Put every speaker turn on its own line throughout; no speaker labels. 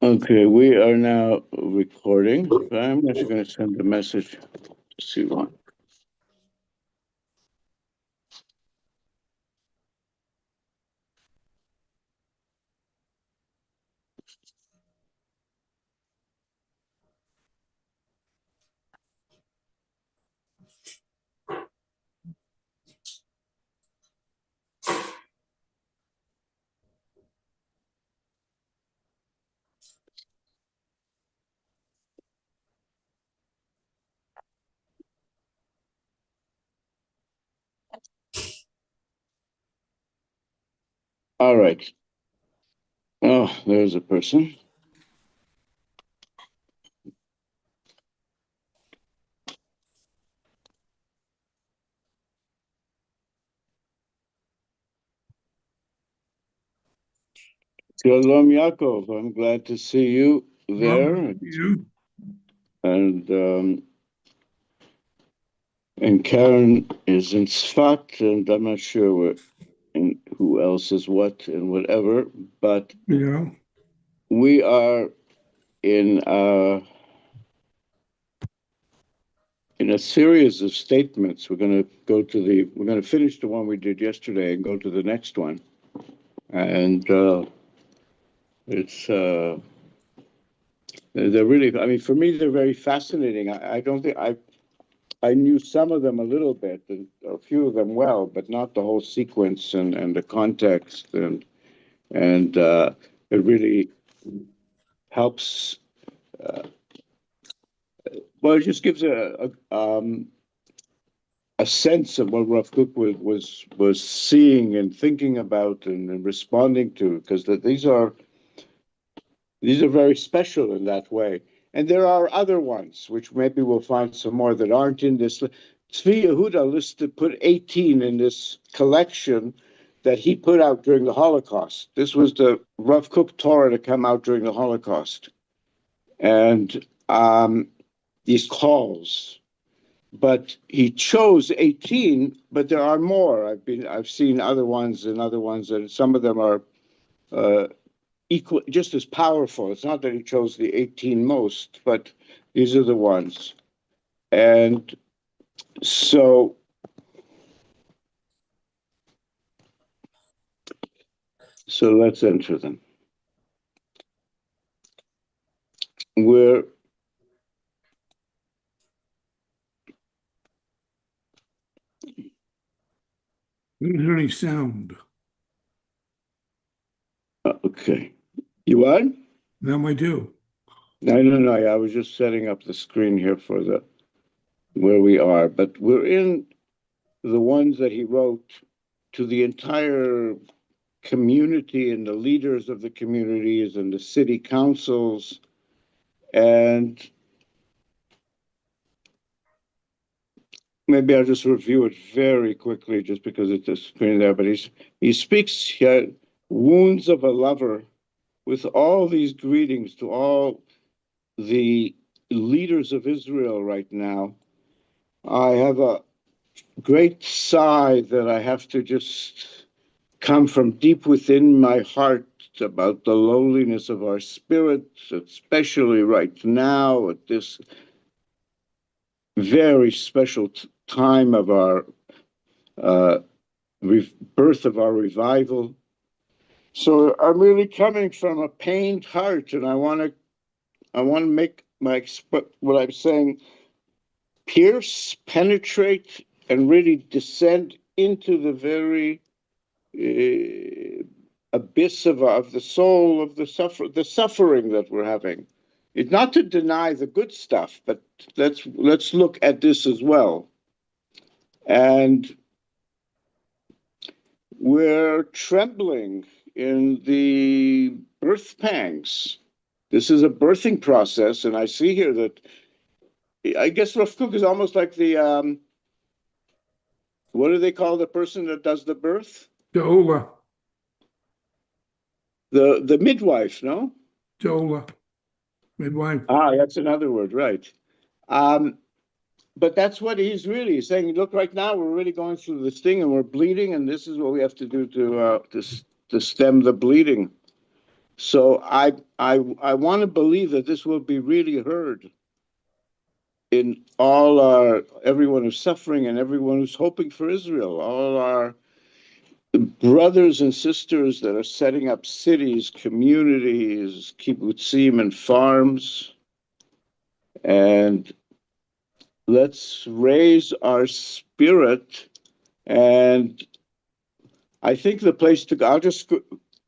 Okay, we are now recording. I'm actually going to send a message to see one. All right. Oh, there's a person. Shalom Yaakov. I'm glad to see you there.
You?
And Karen is in Sfat, and I'm not sure who else is what and whatever, but
Yeah.
we are in a series of statements. We're going to finish the one we did yesterday and go to the next one. And it's they're really, I mean, for me they're very fascinating. I don't think I knew some of them a little bit, and a few of them well, but not the whole sequence and the context, and it really helps. Well, it just gives a sense of what Rav Kook was seeing and thinking about and responding to, because these are very special in that way. And there are other ones, which maybe we'll find some more that aren't in this. Tzvi Yehuda put 18 in this collection that he put out during the Holocaust. This was the Rav Kook Torah to come out during the Holocaust. And these calls. But he chose 18, but there are more. I've seen other ones, and some of them are equal, just as powerful. It's not that he chose the 18 most, but these are the ones. And so let's enter them. We're
Didn't hear any sound.
Okay. You on?
Now I do.
No. I was just setting up the screen here for where we are, but we're in the ones that he wrote to the entire community and the leaders of the communities and the city councils. And maybe I'll just review it very quickly just because it's a screen there. But he speaks here, wounds of a lover, with all these greetings to all the leaders of Israel right now. I have a great sigh that I have to just come from deep within my heart about the lowliness of our spirits, especially right now at this very special time of our uh, birth of our revival. So I'm really coming from a pained heart, and I want to make what I'm saying pierce, penetrate, and really descend into the very abyss of the soul of the suffering that we're having. It's not to deny the good stuff, but let's look at this as well. And we're trembling in the birth pangs. This is a birthing process, and I see here that I guess Rav Kook is almost like the what do they call the person that does the birth?
Dola.
The midwife, no?
Dola. Midwife.
That's another word, right? But that's what he's really saying. Look, right now we're really going through this thing, and we're bleeding, and this is what we have to do to stem the bleeding. So I want to believe that this will be really heard in all our everyone who's suffering and everyone who's hoping for Israel, all our brothers and sisters that are setting up cities, communities, kibbutzim, and farms. And let's raise our spirit. And I think the place to go, I'll just,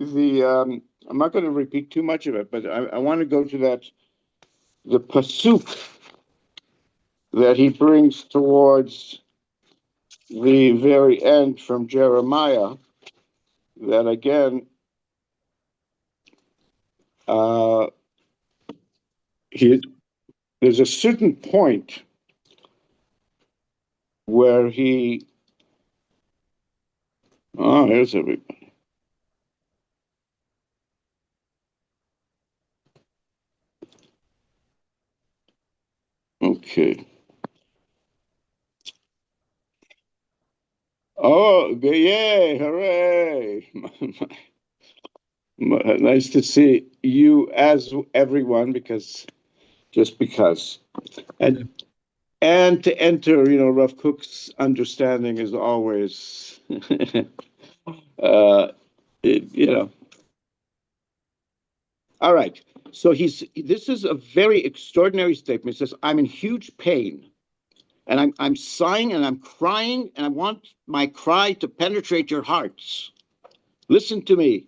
I'm not going to repeat too much of it, but I want to go to the pasuk that he brings towards the very end from Jeremiah, that again, uh, he, there's a certain point where here's everybody. Okay. Oh, yay, hooray. Nice to see you as everyone, because. And and to enter, Rav Kook's understanding is always, uh, it, you know. All right. So this is a very extraordinary statement. He says, I'm in huge pain and I'm sighing and I'm crying and I want my cry to penetrate your hearts. Listen to me,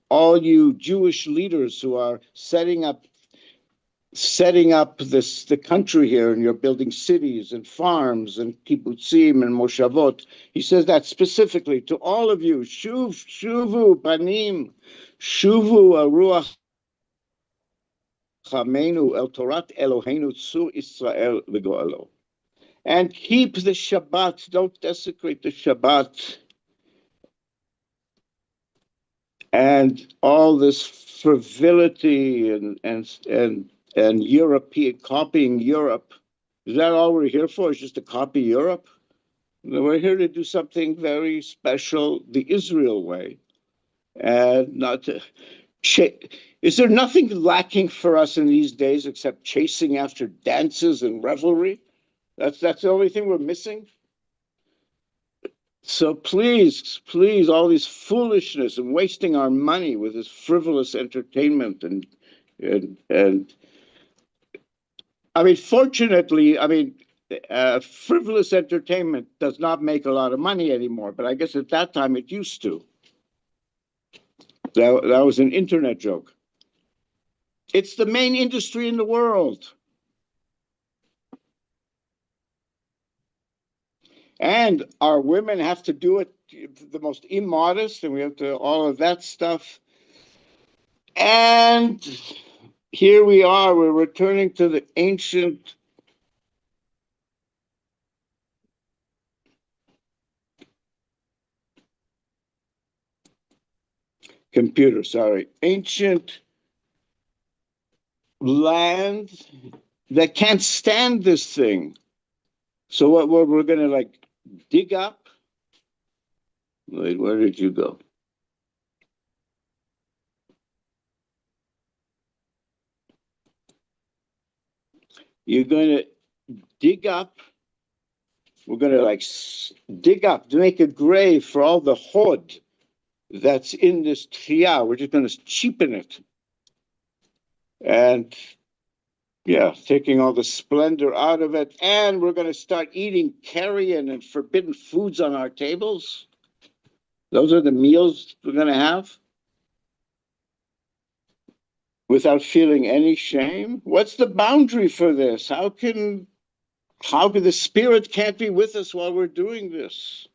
all you Jewish leaders who are setting up the country here, and you're building cities and farms and kibbutzim and moshavot. He says that specifically to all of you. Shuvu panim, shuvu aruach chamenu el Torat Eloheinu tzur Israel v'goalo. And keep the Shabbat. Don't desecrate the Shabbat. And all this frivolity and European copying Europe. Is that all we're here for? Is just to copy Europe? No, we're here to do something very special, the Israel way, and not to. Is there nothing lacking for us in these days except chasing after dances and revelry? That's the only thing we're missing. So please, all this foolishness and wasting our money with this frivolous entertainment and I mean, fortunately, frivolous entertainment does not make a lot of money anymore. But I guess at that time it used to. That was an internet joke. It's the main industry in the world. And our women have to do it the most immodest, and we have to all of that stuff. And here we are, we're returning to the ancient computer, sorry, ancient land that can't stand this thing. So what we're going to like dig up? Wait, where did you go? You're going to dig up. We're going to like dig up to make a grave for all the hod that's in this tria. We're just going to cheapen it. And yeah, taking all the splendor out of it. And we're going to start eating carrion and forbidden foods on our tables. Those are the meals we're going to have without feeling any shame. What's the boundary for this? How can the spirit can't be with us while we're doing this?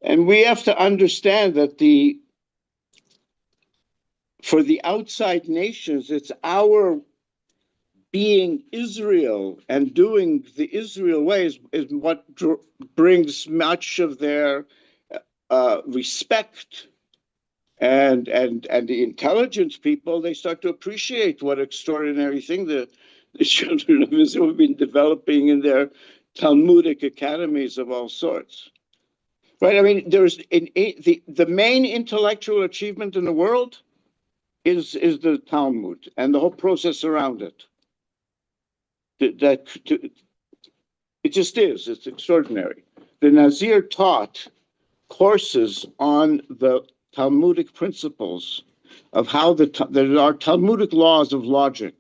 And we have to understand that for the outside nations, it's our being Israel and doing the Israel ways is what brings much of their respect. And the intelligence people, they start to appreciate what extraordinary thing the children of Israel have been developing in their Talmudic academies of all sorts. Right? I mean, the main intellectual achievement in the world is the Talmud and the whole process around it. It just is. It's extraordinary. The Nazir taught courses on the Talmudic principles of how there are Talmudic laws of logic,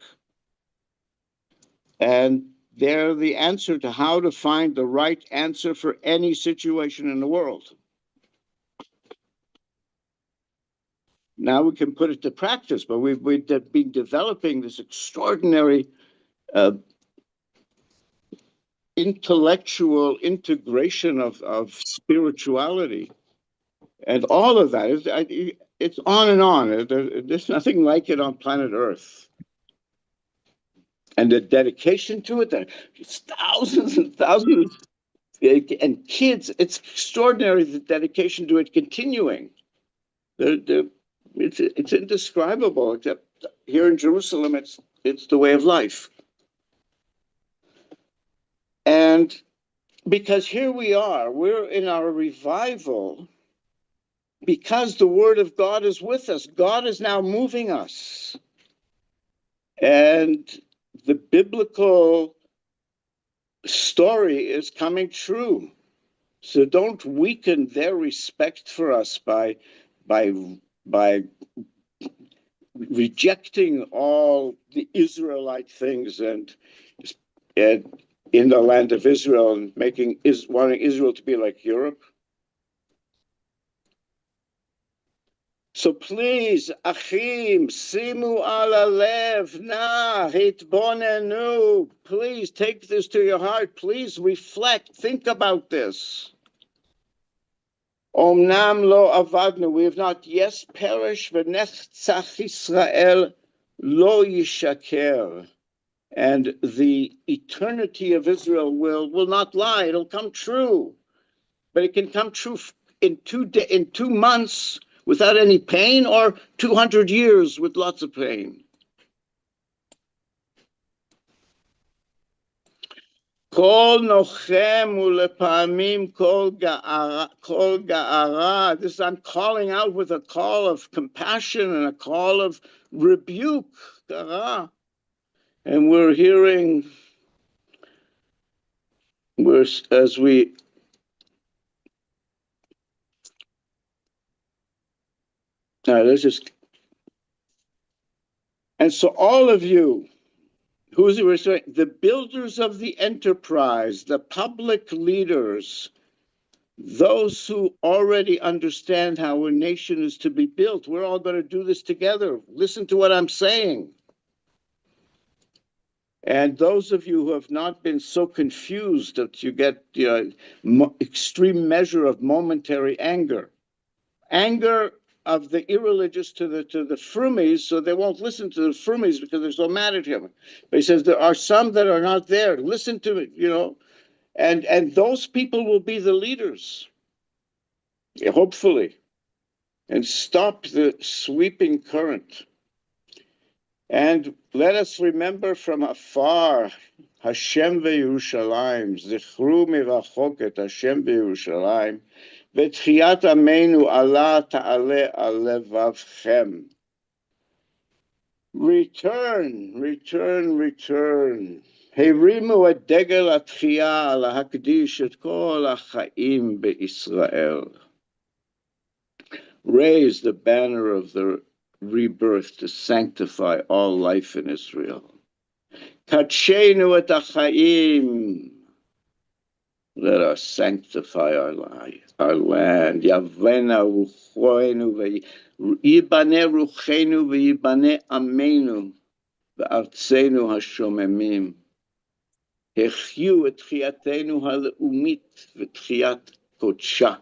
and they're the answer to how to find the right answer for any situation in the world. Now we can put it to practice, but we've been developing this extraordinary intellectual integration of spirituality, and all of that. It's on and on. There's nothing like it on planet Earth. And the dedication to it, it's thousands and thousands, and kids, it's extraordinary, the dedication to it continuing. It's indescribable, except here in Jerusalem, it's the way of life. And because here we are, we're in our revival, because the word of God is with us. God is now moving us. And the biblical story is coming true. So don't weaken their respect for us by rejecting all the Israelite things and in the land of Israel and wanting Israel to be like Europe. So please, Achim, Simu ala lev, na, hitbonenu. Please take this to your heart. Please reflect. Think about this. Omnam lo avadnu. We have not yet perished. V'nechtzach Israel lo yishaker. And the eternity of Israel will not lie. It'll come true. But it can come true in 2 months without any pain, or 200 years with lots of pain. Kol nochem ulepamim kol ga'ara. This I'm calling out with a call of compassion and a call of rebuke. Ga'ara. And we're hearing, as we let's just. And so all of you, who's the builders of the enterprise, the public leaders, those who already understand how a nation is to be built, we're all going to do this together. Listen to what I'm saying. And those of you who have not been so confused that you get extreme measure of momentary anger of the irreligious to the frumies, so they won't listen to the frumies because they're so mad at him. But he says there are some that are not there. Listen to it, and those people will be the leaders, hopefully, and stop the sweeping current. And let us remember from afar, Hashem veYerushalayim, zichru mirachok et Hashem veYerushalayim, v'tchiyat ameinu ala ta'ale al levavchem. Return, return, return. Herimu et degel atchiyah lahakdish et kol hachaim beIsrael. Raise the banner of the rebirth to sanctify all life in Israel. Kachenu et hachaim. Let us sanctify our life, our land. Yavena ruchoenu v'yibane ruchenu v'yibane amenu v'artzenu hashomemim. Hechyu et tchiyatenu haleumit v'tchiyat kodsha.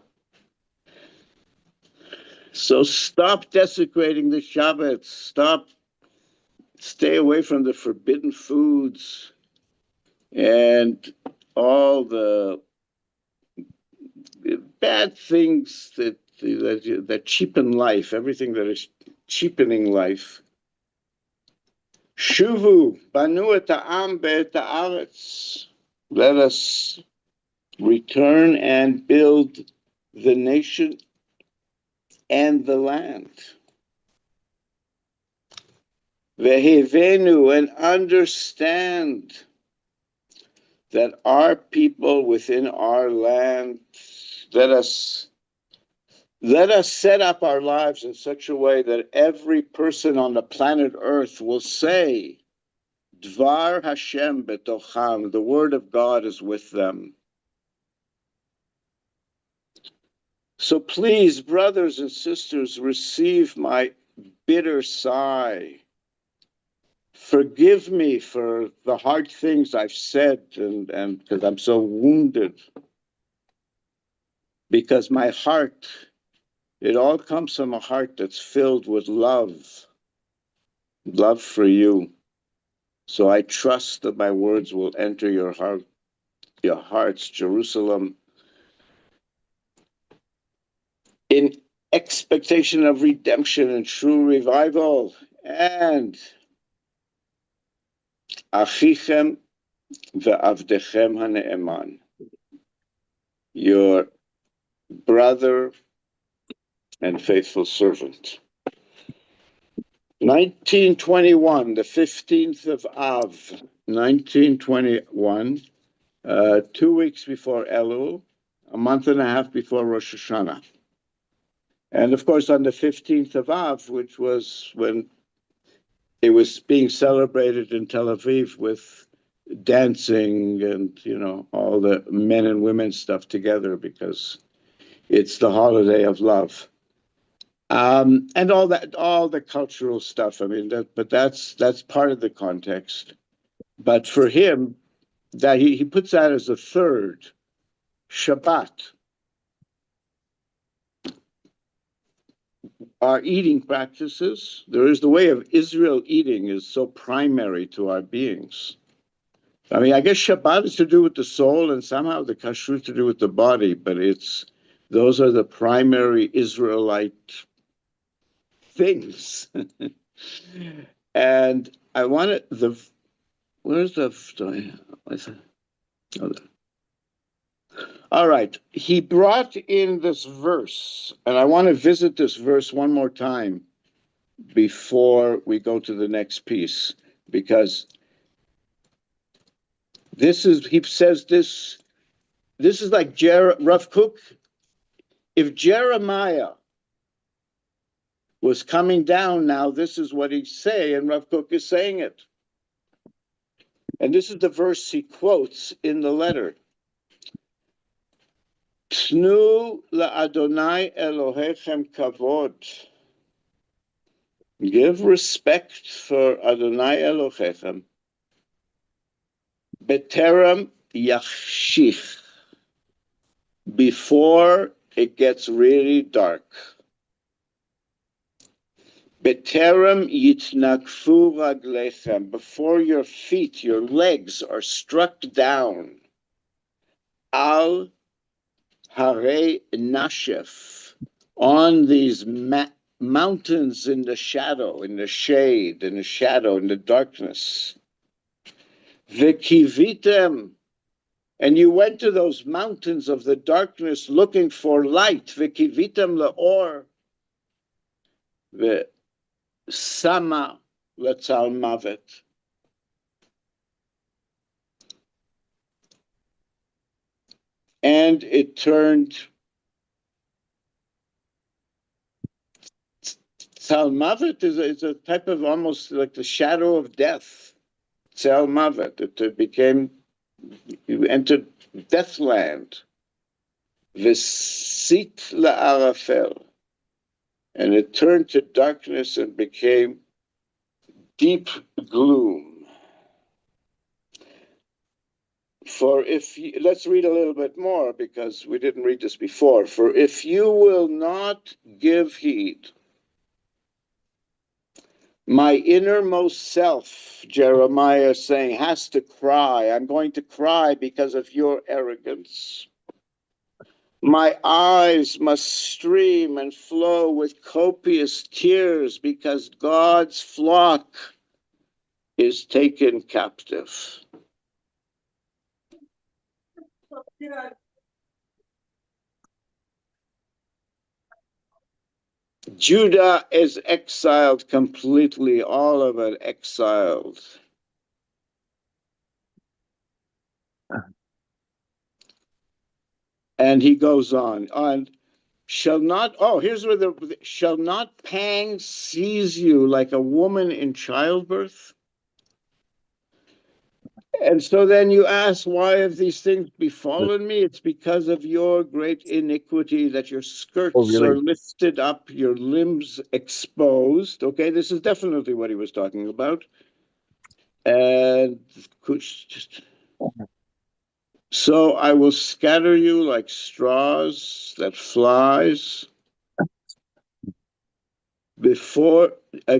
So stop desecrating the Shabbat. Stay away from the forbidden foods and all the bad things that cheapen life, everything that is cheapening life. Shuvu, banu et ha'am be'et ha'aretz, let us return and build the nation and the land. Vehevenu, and understand that our people within our land, let us set up our lives in such a way that every person on the planet Earth will say, Dvar Hashem betocham, the word of God is with them. So please, brothers and sisters, receive my bitter sigh. Forgive me for the hard things I've said and because I'm so wounded. Because my heart, it all comes from a heart that's filled with love for you. So I trust that my words will enter your hearts, Jerusalem, in expectation of redemption and true revival. And Achichem ve'avdechem hane'eman, your brother and faithful servant. 1921, the 15th of Av, 1921, 2 weeks before Elul, a month and a half before Rosh Hashanah. And of course, on the 15th of Av, which was when it was being celebrated in Tel Aviv with dancing and, all the men and women stuff together because it's the holiday of love. And all the cultural stuff. I mean, but that's part of the context. But for him, that he puts that as a third Shabbat. Our eating practices, there is the way of Israel eating is so primary to our beings. I mean, I guess Shabbat is to do with the soul and somehow the kashrut to do with the body, but those are the primary Israelite things. And I wanted where's the, all right. He brought in this verse, and I want to visit this verse one more time before we go to the next piece, because he says this is like Rav Kook. If Jeremiah was coming down now, this is what he'd say, and Rav Kook is saying it. And this is the verse he quotes in the letter. Tnu la'Adonai Elohechem kavod. Give respect for Adonai Elohechem. Beterem yachshich. Before it gets really dark. Beterem yitnakfu raglechem. Before your feet, your legs are struck down. Al Hare Nashef. On these mountains in the shadow, in the shade, in the shadow, in the darkness. V'kivitem, and you went to those mountains of the darkness looking for light. V'kivitem le'or, v'sama le'tzal mavet. And it turned Tzal Mavet is a type of almost like the shadow of death. Tzal Mavet. It became, you entered deathland. V'sit la'arafel. And it turned to darkness and became deep gloom. Let's read a little bit more because we didn't read this before. For if you will not give heed, my innermost self, Jeremiah is saying, has to cry. I'm going to cry because of your arrogance. My eyes must stream and flow with copious tears because God's flock is taken captive. Judah is exiled completely, all of it exiled. And he goes on, shall not, here's where shall not pangs seize you like a woman in childbirth? And so then you ask, why have these things befallen me? It's because of your great iniquity that your skirts are lifted up, your limbs exposed. Okay, this is definitely what he was talking about. And so I will scatter you like straws that flies before,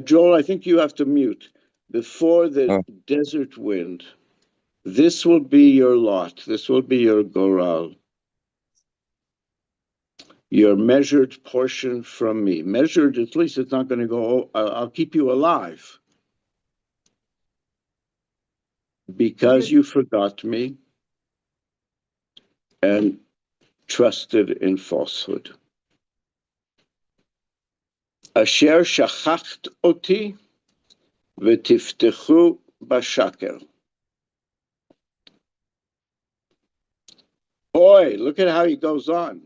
Joel, I think you have to mute, before the desert wind. This will be your lot. This will be your goral. Your measured portion from me. Measured, at least it's not going to go, I'll keep you alive. Because you forgot me and trusted in falsehood. Asher shachacht oti v'tiftechu bashaker. Boy, look at how he goes on.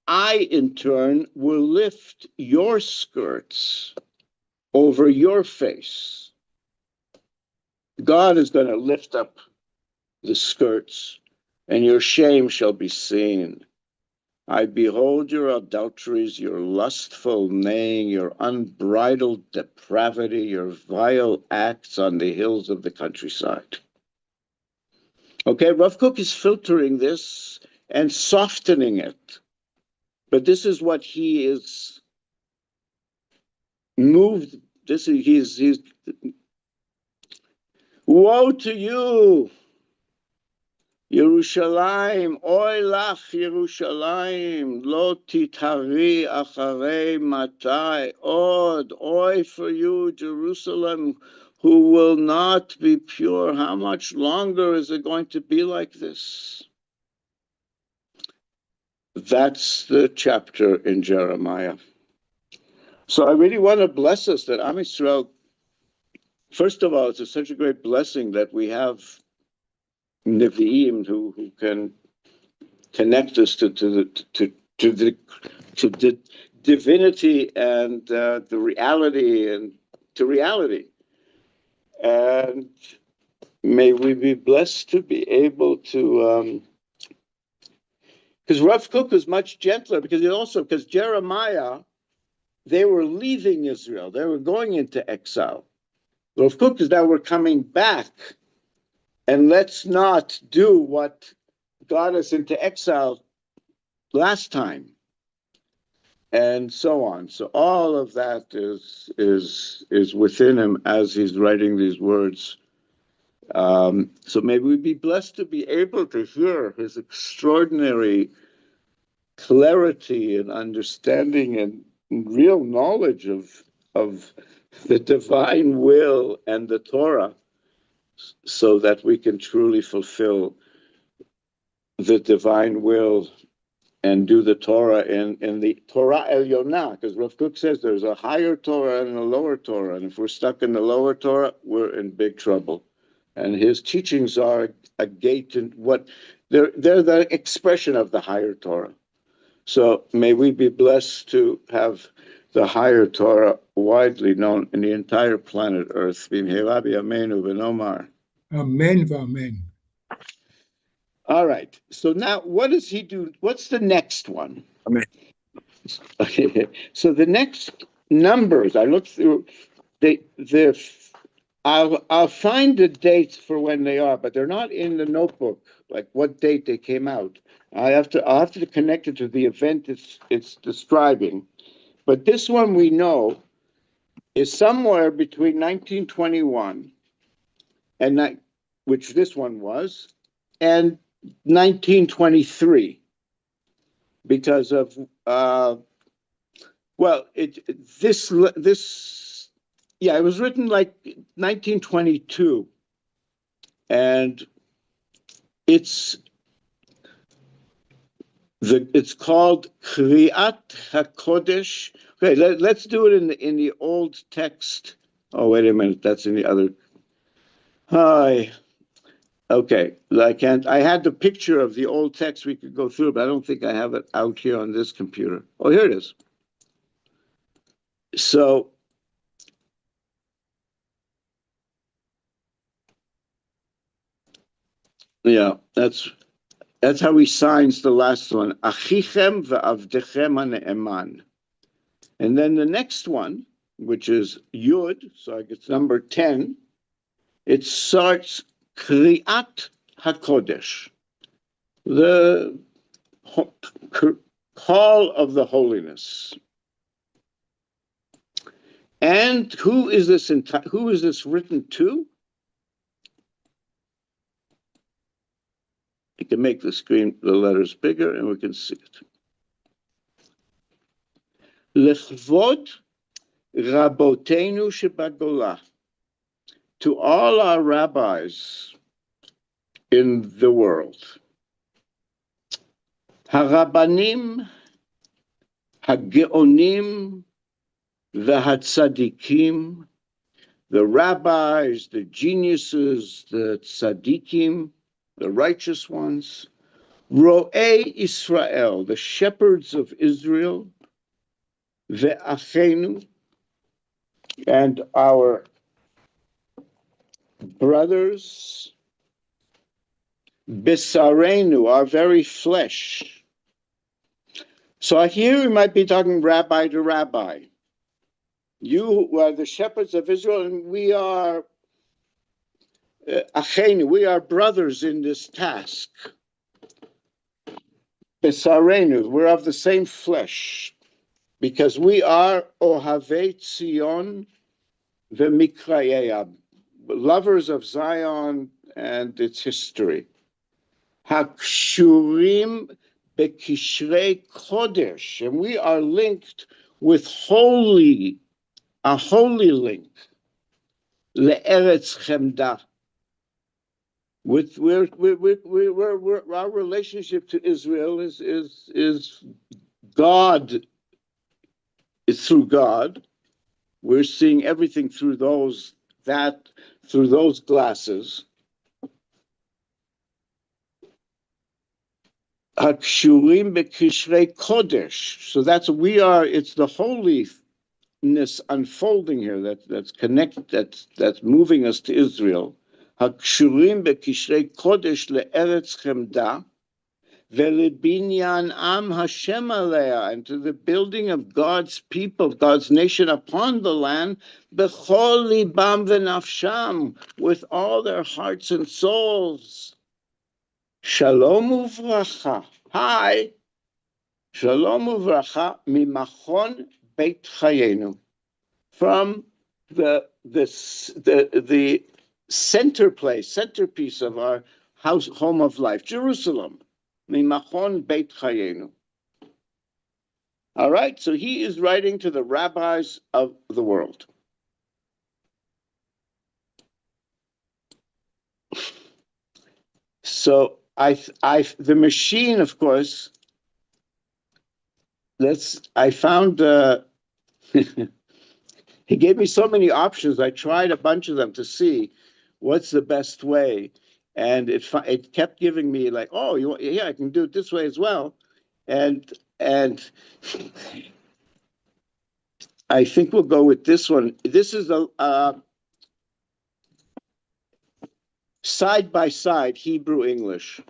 I, in turn, will lift your skirts over your face. God is going to lift up the skirts, and your shame shall be seen. I behold your adulteries, your lustful neighing, your unbridled depravity, your vile acts on the hills of the countryside. Okay, Rav Kook is filtering this and softening it. But this is what he is moved. He's woe to you, Yerushalayim, oy lach Yerushalayim, lo titari acharei matai od, oy for you, Jerusalem, who will not be pure. How much longer is it going to be like this? That's the chapter in Jeremiah. So I really want to bless us that Am Yisrael, first of all, it's such a great blessing that we have Nevi'im who can connect us to the divinity and the reality and to reality. And may we be blessed to be able to, because Rav Kook was much gentler, because Jeremiah, they were leaving Israel. They were going into exile. Rav Kook is now we're coming back, and let's not do what got us into exile last time, and so on. So all of that is within him as he's writing these words. So may we be blessed to be able to hear his extraordinary clarity and understanding and real knowledge of the divine will and the Torah, so that we can truly fulfill the divine will and do the Torah in the Torah Elyonah, because Rav Kook says there's a higher Torah and a lower Torah, and if we're stuck in the lower Torah, we're in big trouble. And his teachings are a gate in what they're the expression of the higher Torah. So may we be blessed to have the higher Torah widely known in the entire planet Earth. B'mheira b'yameinu v'nomar.
Amen v'amen.
All right. So now what does he do? What's the next one?
Amen.
Okay. So the next numbers, I looked through I'll find the dates for when they are, but they're not in the notebook, like what date they came out. I'll have to connect it to the event it's describing. But this one we know is somewhere between 1921 and which this one was, and 1923, because of it was written like 1922, and it's It's called Kriyat HaKodesh. Okay, let's do it in the old text. Oh, wait a minute, that's in the other. Hi. Okay, I can't. I had the picture of the old text we could go through, but I don't think I have it out here on this computer. Oh, here it is. So, yeah, that's how he signs the last one. Achichem ve'avdechem ha'ne'eman. And then the next one, which is Yud, so I guess number 10, it starts Kriyat HaKodesh, the call of the holiness. And who is this written to? You can make the letters bigger, and we can see it. Lechvod Rabotenu Shebagolah, to all our rabbis in the world. Harabanim, Hageonim, the Hatzadikim, the rabbis, the geniuses, the tzaddikim, the righteous ones. Ro'ei Israel, the shepherds of Israel, ve'achenu, and our brothers, besarenu, our very flesh. So here we might be talking rabbi to rabbi. You are the shepherds of Israel, and we are achenu, we are brothers in this task. Besarenu, we're of the same flesh, because we are Ohavei Tzion v'mikrayeya, lovers of Zion and its history. Hakshurim bekishrei kodesh, and we are linked with a holy link. Le'eretz chemda. With our relationship to Israel is God. It's through God. We're seeing everything through those glasses. Hakshurim bekishrei kodesh. So it's the holiness unfolding here that's connected, that's moving us to Israel. Hakshurim bekishrei kodesh le'eretz chemda ve'lebinyan am Hashem alea, and to the building of God's people, God's nation upon the land, bechol libam v'nafsham, with all their hearts and souls. Shalom uvracha. Hi. Shalom uvracha mimachon beit chayenu, from the centerpiece of our home of life, Jerusalem. Mimachon beit chayenu. All right, so he is writing to the rabbis of the world. So the machine, of course. I found. He gave me so many options. I tried a bunch of them to see what's the best way, and it kept giving me like, oh, yeah, I can do it this way as well, and I think we'll go with this one. This is a side by side Hebrew English,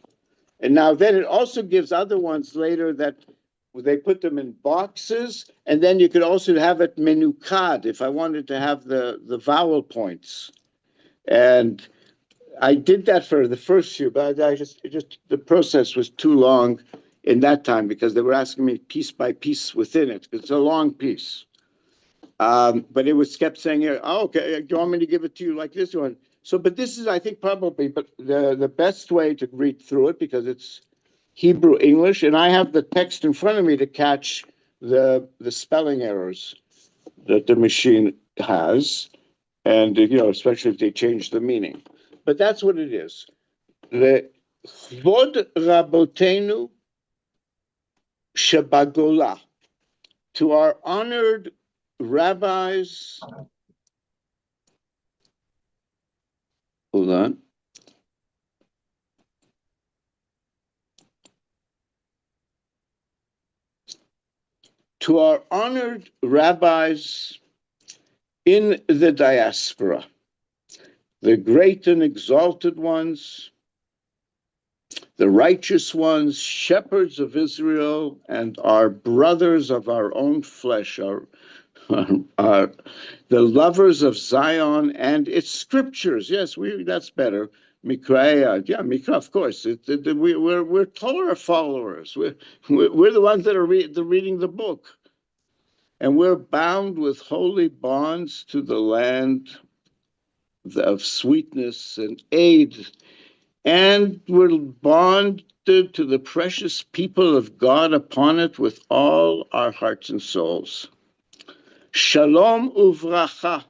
and now then it also gives other ones later that they put them in boxes, and then you could also have it menukad if I wanted to have the vowel points. And I did that for the first few, but the process was too long in that time because they were asking me piece by piece within it. It's a long piece. But it kept saying here, oh, okay, do you want me to give it to you like this one? So, but this is, I think, probably the best way to read through it because it's Hebrew English, and I have the text in front of me to catch the spelling errors that the machine has, and especially if they change the meaning. But that's what it is. The Chvod Rabotenu Shebagola, to our honored rabbis, hold on, to our honored rabbis in the diaspora, the great and exalted ones, the righteous ones, shepherds of Israel, and our brothers of our own flesh, our the lovers of Zion and its scriptures. Yes, that's better. Mikra, yeah, Mikra, of course. We're Torah followers. We're the ones that are reading the book. And we're bound with holy bonds to the land of sweetness and aid. And we're bonded to the precious people of God upon it with all our hearts and souls. Shalom uvracha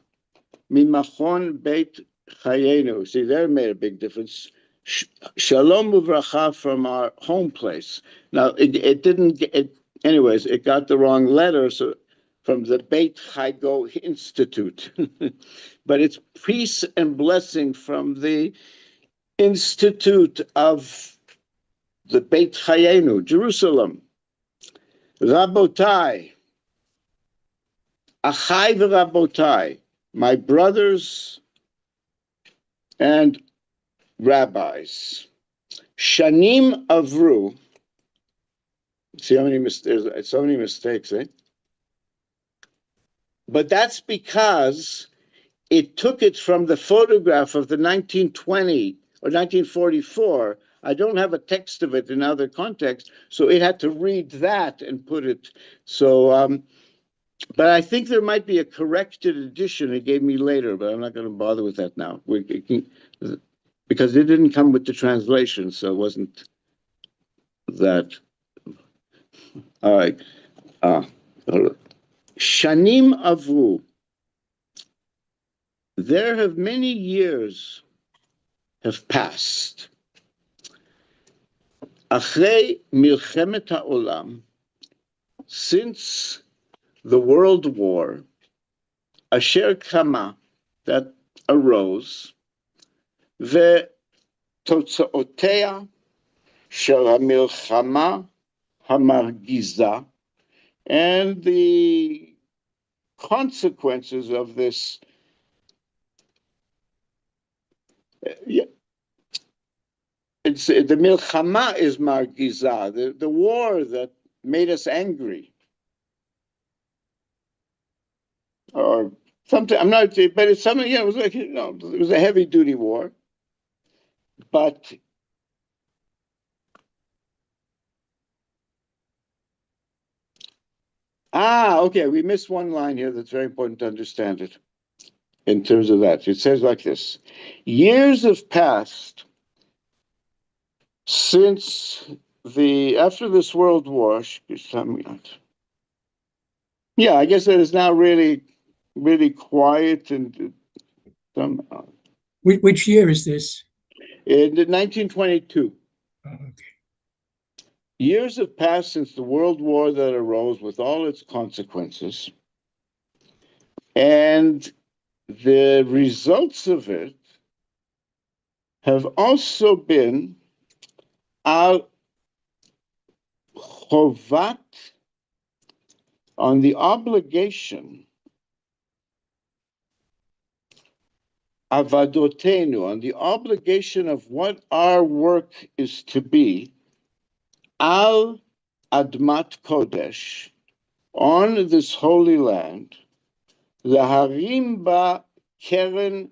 mimachon beit chayenu. See, there made a big difference. Shalom uvracha from our home place. Now, it didn't get, anyways, it got the wrong letter, so from the Beit Chago Institute. But it's peace and blessing from the Institute of the Beit Chayenu, Jerusalem. Rabotai, Achai v'Rabotai, my brothers and rabbis. Shanim Avru. See how many there's so many mistakes, eh? But that's because it took it from the photograph of the 1920 or 1944. I don't have a text of it in other contexts, so it had to read that and put it. So, but I think there might be a corrected edition it gave me later, but I'm not going to bother with that now. Because it didn't come with the translation, so it wasn't that. All right. Shanim Avru. There have many years have passed. Achrei milchemet ha'olam, since the world war, asher kama, that arose, ve'totzaotea shel ha'milchama hamargiza, and the consequences of this, it's the milchama is margiza, the war that made us angry, or something. I'm not, but it's something. Yeah, it was like, it was a heavy duty war, but okay, we missed one line here that's very important to understand it. In terms of that, it says like this: years have passed since after this world war. Yeah, I guess it is now really, really quiet and
Which year is this?
in 1922.
Oh, okay.
Years have passed since the world war that arose with all its consequences, and the results of it have also been al chovat, on the obligation, avadotenu, on the obligation of what our work is to be, al admat kodesh, on this holy land, laharim ba keren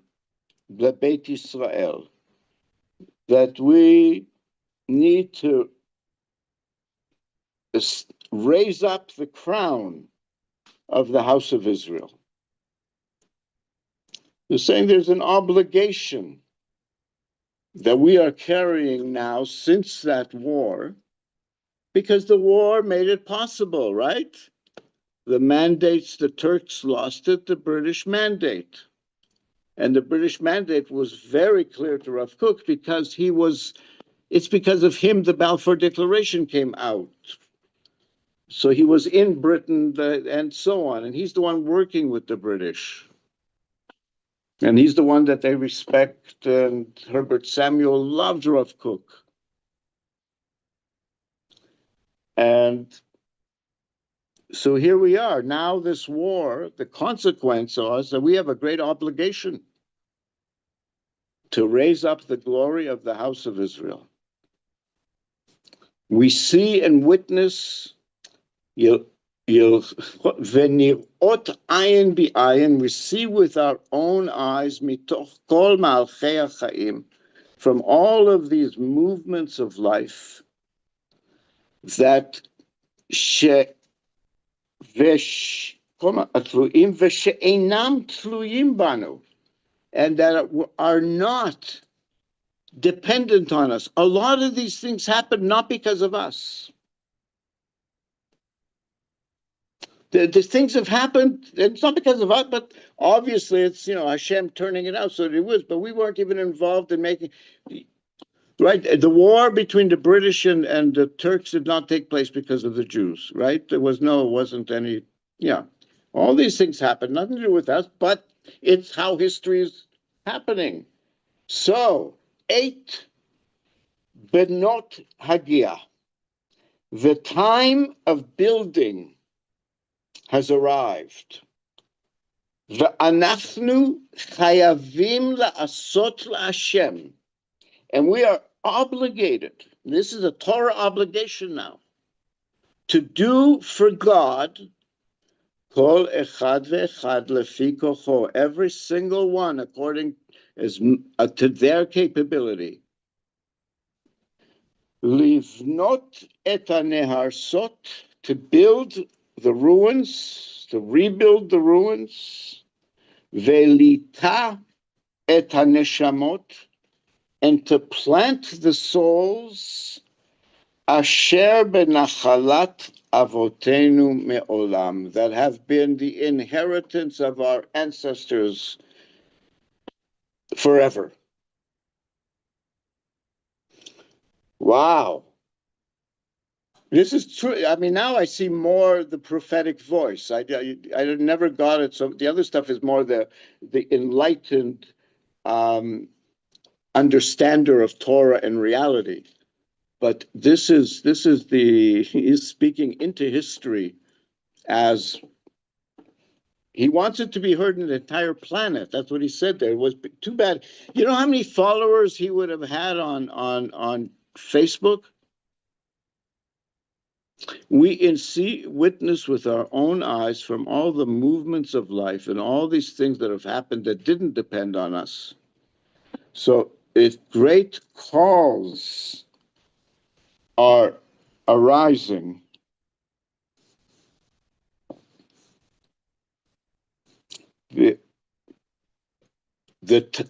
lebeit Israel, that we need to raise up the crown of the house of Israel. They're saying there's an obligation that we are carrying now since that war, because the war made it possible, right? The mandates, the Turks lost it, the British mandate. And the British mandate was very clear to Rav Kook because it's because of him the Balfour Declaration came out. So he was in Britain and so on. And he's the one working with the British. And he's the one that they respect. And Herbert Samuel loved Rav Kook. And so here we are. Now this war, the consequence is that we have a great obligation to raise up the glory of the house of Israel. We see and witness ot ayin bi ayin, we see with our own eyes mitoch kol malchei hachaim, from all of these movements of life, that she atluim ve'she'einam tluyim banu, and that are not dependent on us. A lot of these things happen not because of us. The things have happened. It's not because of us, but obviously it's, Hashem turning it out so that it was. But we weren't even involved in making. Right, the war between the British and the Turks did not take place because of the Jews. Right, it wasn't any. Yeah, all these things happened, nothing to do with us, but it's how history is happening. So 8 Benot Hagia, the time of building has arrived. Ve'anachnu chayavim la'asot la'Hashem, and we are obligated. This is a Torah obligation now, to do for God kol echad ve'echad lefi kocho, every single one according to their capability. Livnot et haneharsot, to build the ruins, to rebuild the ruins. Velita et haneshamot, and to plant the souls. Asher benachalat avotenu me'olam, that have been the inheritance of our ancestors forever. Wow. This is true. I mean, now I see more the prophetic voice. I never got it. So the other stuff is more the enlightened understander of Torah and reality. But this is he is speaking into history as he wants it to be heard in the entire planet. That's what he said there. It was too bad. You know how many followers he would have had on Facebook? We witness with our own eyes from all the movements of life and all these things that have happened that didn't depend on us. So if great calls are arising, the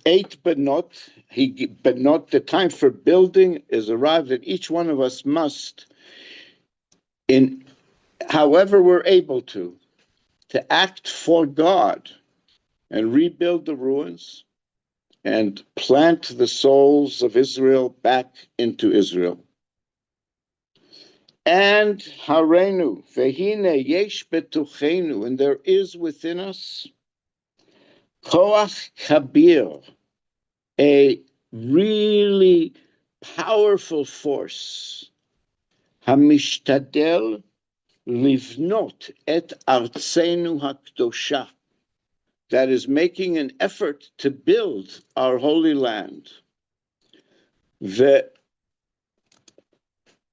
8 benot, the time for building is arrived, and each one of us must, in however we're able to act for God and rebuild the ruins and plant the souls of Israel back into Israel. And harenu, vehine yesh betuchenu, and there is within us koach kabir, a really powerful force, hamishtadel livnot et artzenu hakdosha, that is making an effort to build our holy land.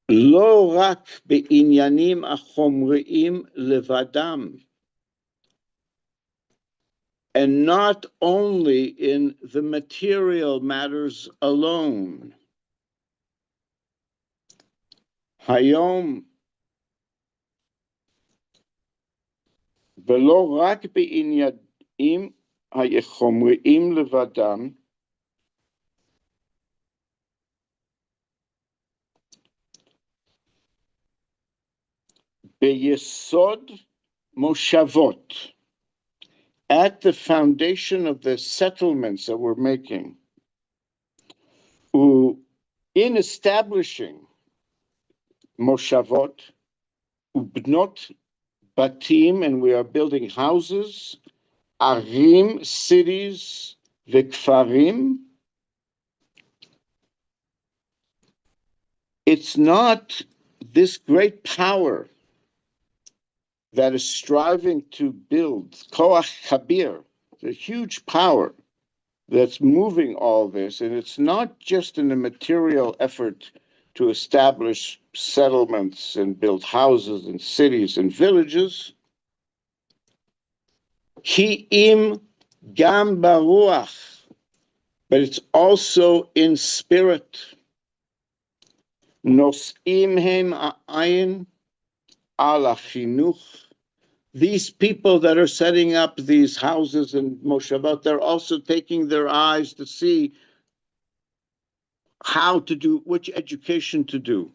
Lo rak be'inyanim achomriim levadam, and not only in the material matters alone. Hayom velo rak be'inyanim achomriim levadam, beyesod moshavot, at the foundation of the settlements that we're making, in establishing moshavot, ubnot batim, and we are building houses, arim, cities, vekfarim. It's not this great power that is striving to build koach kabir, the huge power that's moving all this, and it's not just in a material effort to establish settlements and build houses and cities and villages. Ki im gam baruach, but it's also in spirit. Nos'im hem ayin ala chinuch. These people that are setting up these houses and moshavot, they're also taking their eyes to see how to do, which education to do.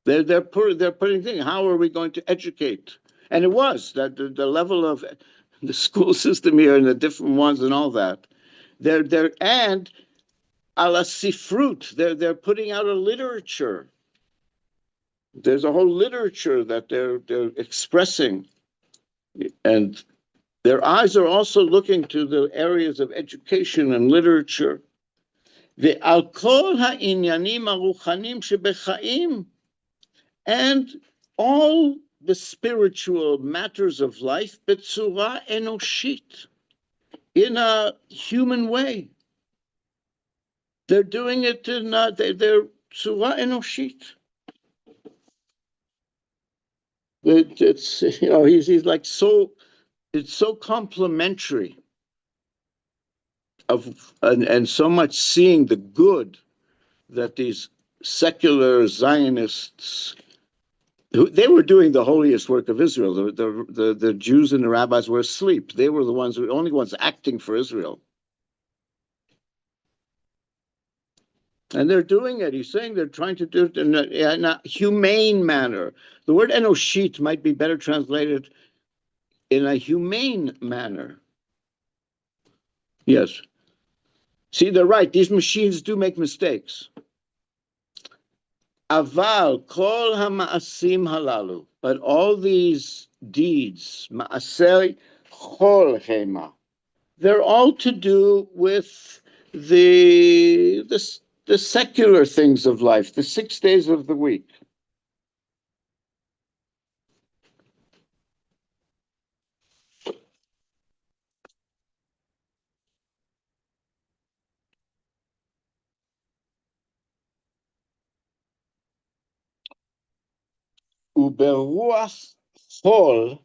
They're putting things. How are we going to educate? And it was that the level of the school system here and the different ones and all that. They're and ala sifrut. They're putting out a literature. There's a whole literature that they're expressing, and their eyes are also looking to the areas of education and literature. ועל כל העניינים הרוחניים שבחיים, and all the spiritual matters of life בצורה אנושית, in a human way. They're doing it in they're צורה אנושית. It's he's like so, it's so complimentary of and so much seeing the good that these secular Zionists, they were doing the holiest work of Israel. The Jews and the rabbis were asleep. They were the only ones acting for Israel. And they're doing it. He's saying they're trying to do it in a humane manner. The word enoshit might be better translated in a humane manner. Yes. See, they're right. These machines do make mistakes. Aval kol hamaasim halalu, but all these deeds, maasei chol hema, they're all to do with the secular things of life, the 6 days of the week. Uberuach chol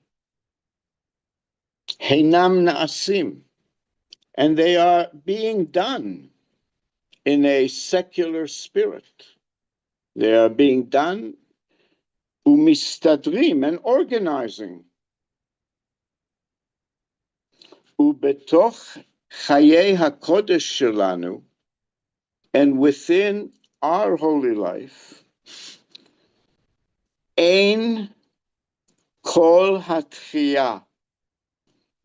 heinam naasim, and they are being done in a secular spirit. They are being done umistadrim, and organizing. Ubetoch chayei hakodesh shelanu, and within our holy life, ein kol hatchiyah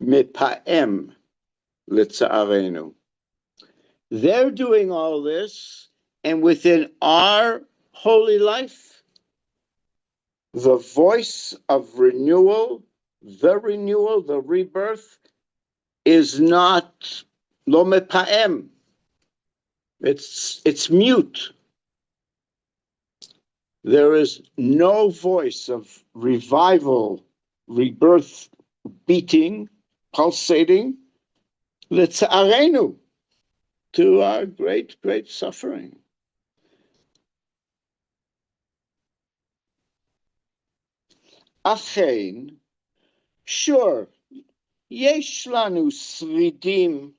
mepaem letzarenu. They're doing all this, and within our holy life, the voice of renewal, the rebirth, is not lo mepaem. It's mute. There is no voice of revival, rebirth, beating, pulsating, letzarenu, to our great, great suffering. Achein, sure, yesh lanu sridim,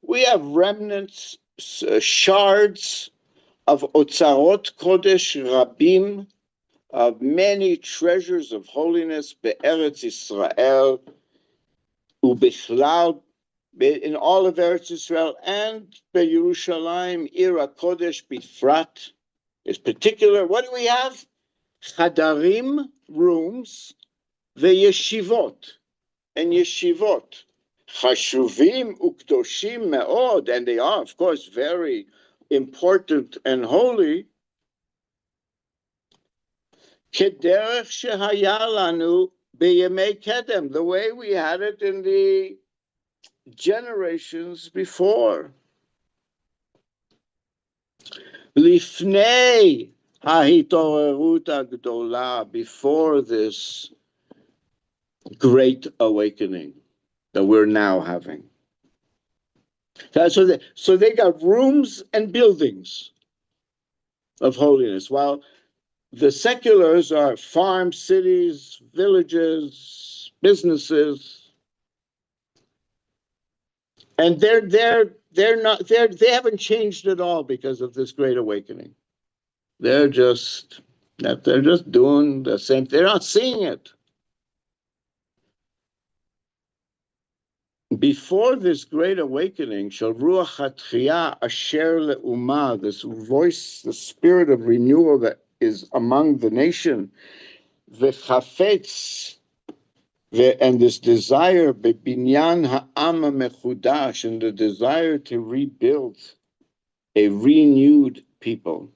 we have remnants, shards of otzarot kodesh rabim, of many treasures of holiness be'eretz Israel, ubichlal, in all of Eretz Israel, and beYerushalayim, Ir HaKodesh bifrat, is particular. What do we have? Chadarim, rooms, ve'yeshivot, and yeshivot. Chashuvim ukdoshim me'od, and they are, of course, very important and holy. כדרך שהיה לנו בימי קדם, the way we had it in the generations before. לפני ההתעוררות הגדולה, before this great awakening that we're now having. So they got rooms and buildings of holiness, while the seculars are farms, cities, villages, businesses, and they haven't changed at all because of this great awakening. They're just doing the same. They're not seeing it. Before this great awakening, shall ruach hatchiyah asher le'umah, this voice, the spirit of renewal that is among the nation, v'chafetz, and this desire, bebinyan ha'am mechudash, and the desire to rebuild a renewed people.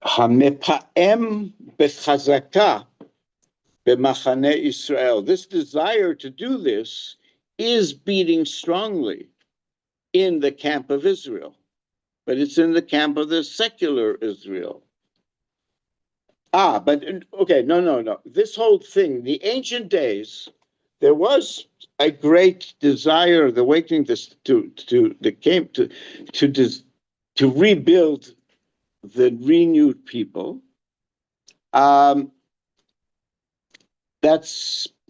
Hamepa'em bechazaka b'machane Israel. This desire to do this is beating strongly in the camp of Israel, but it's in the camp of the secular Israel. But okay, no. This whole thing, the ancient days, there was a great desire, the awakening to rebuild the renewed people.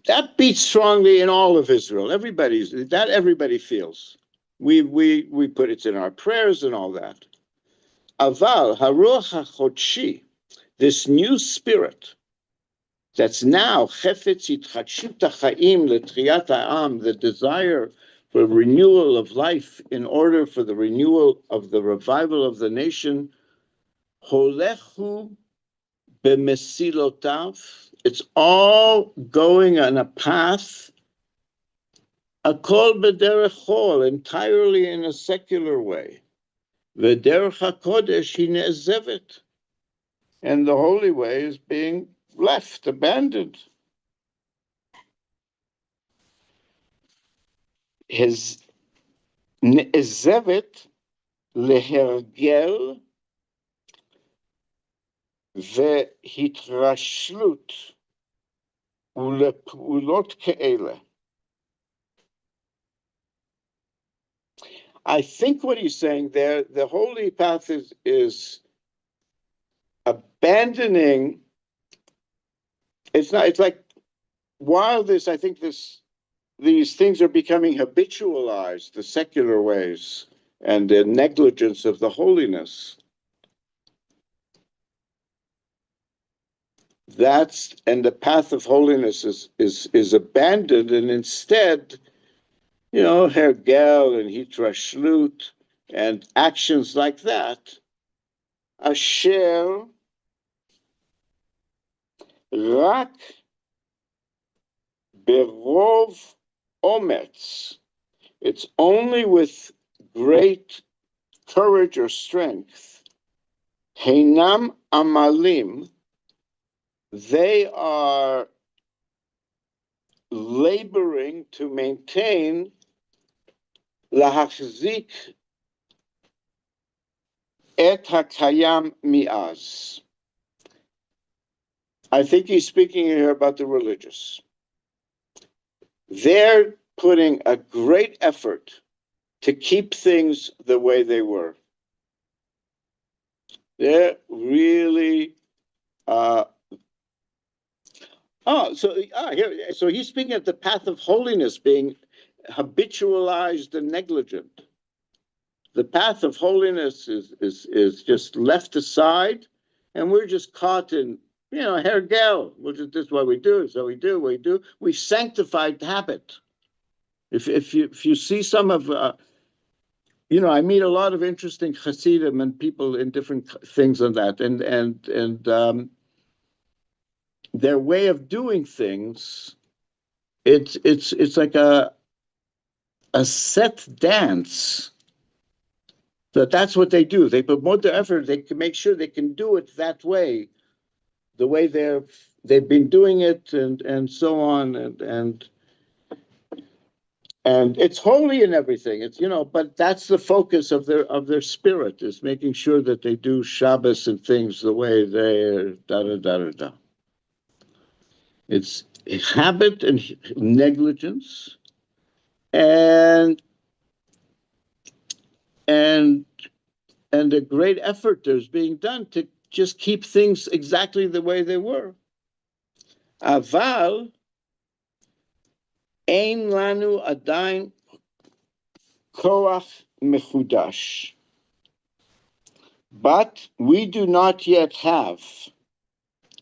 That beats strongly in all of Israel. Everybody feels. We put it in our prayers and all that. Aval haruach hachodshi, this new spirit that's now chefetz yitchadshut hachaim letriyat ha'am, the desire for renewal of life in order for the renewal of the revival of the nation, holechu b'mesilotav, it's all going on a path, akol b'derech chol, entirely in a secular way. V'derech hakodesh hi ne'ezevet, and the holy way is being left, abandoned. His ne'ezevet lehergel והתרשלות ולפעולות כאלה. I think what he's saying there, the holy path is abandoning. It's like while this, I think these things are becoming habitualized, the secular ways and the negligence of the holiness. And the path of holiness is abandoned, and instead, hergel and hitrashlut and actions like that, asher rak berov ometz, it's only with great courage or strength, heinam amalim, they are laboring to maintain lahachzik et hakayam mi'az. I think he's speaking here about the religious. They're putting a great effort to keep things the way they were. They're really so he's speaking of the path of holiness being habitualized and negligent. The path of holiness is just left aside, and we're just caught in, hergel. This is what we do. So we do. We sanctified habit. If you see some of, I meet a lot of interesting Hasidim and people in different things on that, and their way of doing things, it's like a set dance. That's what they do. They put more effort. They can make sure they can do it that way, the way they've been doing it, and so on, and it's holy and everything. It's, but that's the focus of their spirit, is making sure that they do Shabbos and things the way they're da da da da da. It's habit and negligence, and and and a great effort there's being done to just keep things exactly the way they were. Aval ein lanu adain koach mechudash. But we do not yet have,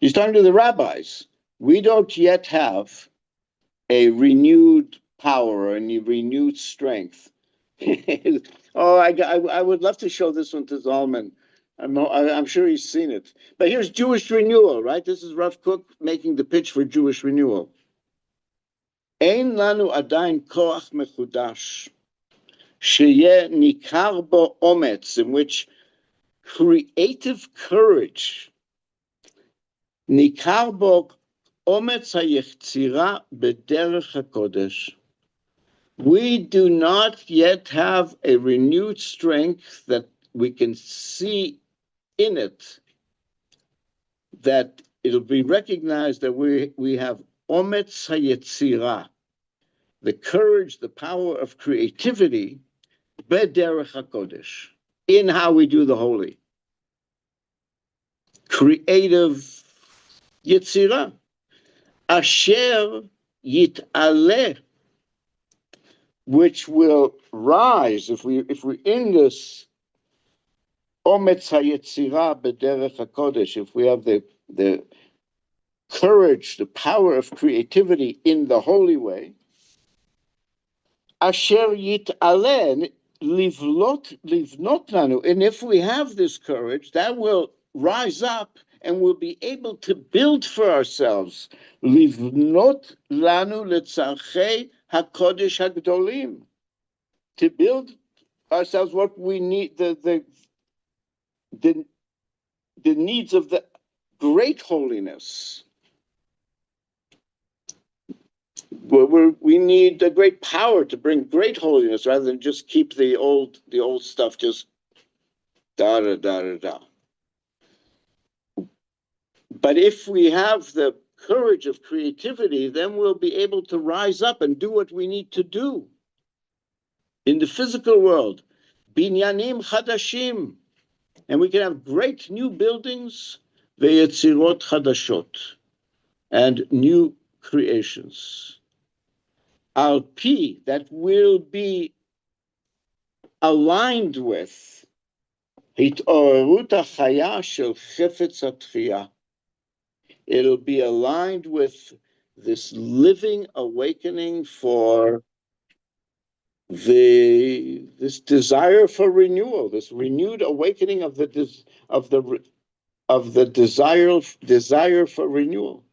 he's talking to the rabbis, we don't yet have a renewed power, a renewed strength. Oh, I would love to show this one to Zalman. I'm sure he's seen it. But here's Jewish renewal, right? This is Rav Kook making the pitch for Jewish renewal. Ein lanu adain koach mechudash, sheyeh nikar bo ometz, in which creative courage, nikar bo ometz hayetzira bederech hakodesh. We do not yet have a renewed strength that we can see in it, that it'll be recognized that we have ometz hayetzira, the courage, the power of creativity, bederech hakodesh, in how we do the holy. Creative yetzira, asher yit'aleh, which will rise if we're in this ometz hayetzira b'derech hakodesh, if we have the courage, the power of creativity in the holy way. Asher yit'aleh livnot lanu, and if we have this courage, that will rise up and we'll be able to build for ourselves. Livnot lanu letzarchei hakodesh hagdolim, to build ourselves what we need, the needs of the great holiness. We need a great power to bring great holiness, rather than just keep the old stuff just da da da da da. But if we have the courage of creativity, then we'll be able to rise up and do what we need to do in the physical world. Binyanim chadashim, and we can have great new buildings, veyetzirot chadashot, and new creations. Al pi, that will be aligned with hit'orerut hachaya shel chefetz hatchiyah. It'll be aligned with this living awakening for this desire for renewal, this renewed awakening of the desire for renewal.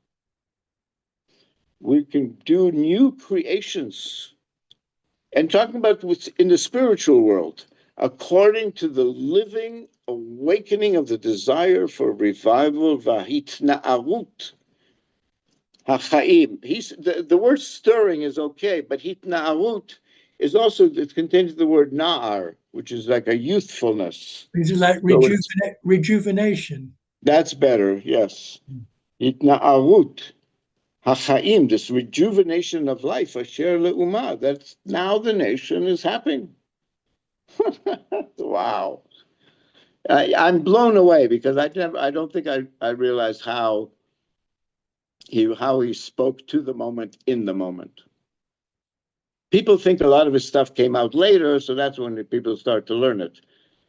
We can do new creations, and talking about what's in the spiritual world, according to the living awakening of the desire for revival, vahitna'arut hachaim. The word stirring is okay, but hitna'arut is also, it contains the word na'ar, which is like a youthfulness.
Is it like rejuvenation?
That's better, yes. Hitna'arut hachaim, this rejuvenation of life, asher le'umah, that's now the nation is happening. Wow. I'm blown away, because I don't think I realized how he spoke to the moment, in the moment. People think a lot of his stuff came out later, so that's when people start to learn it.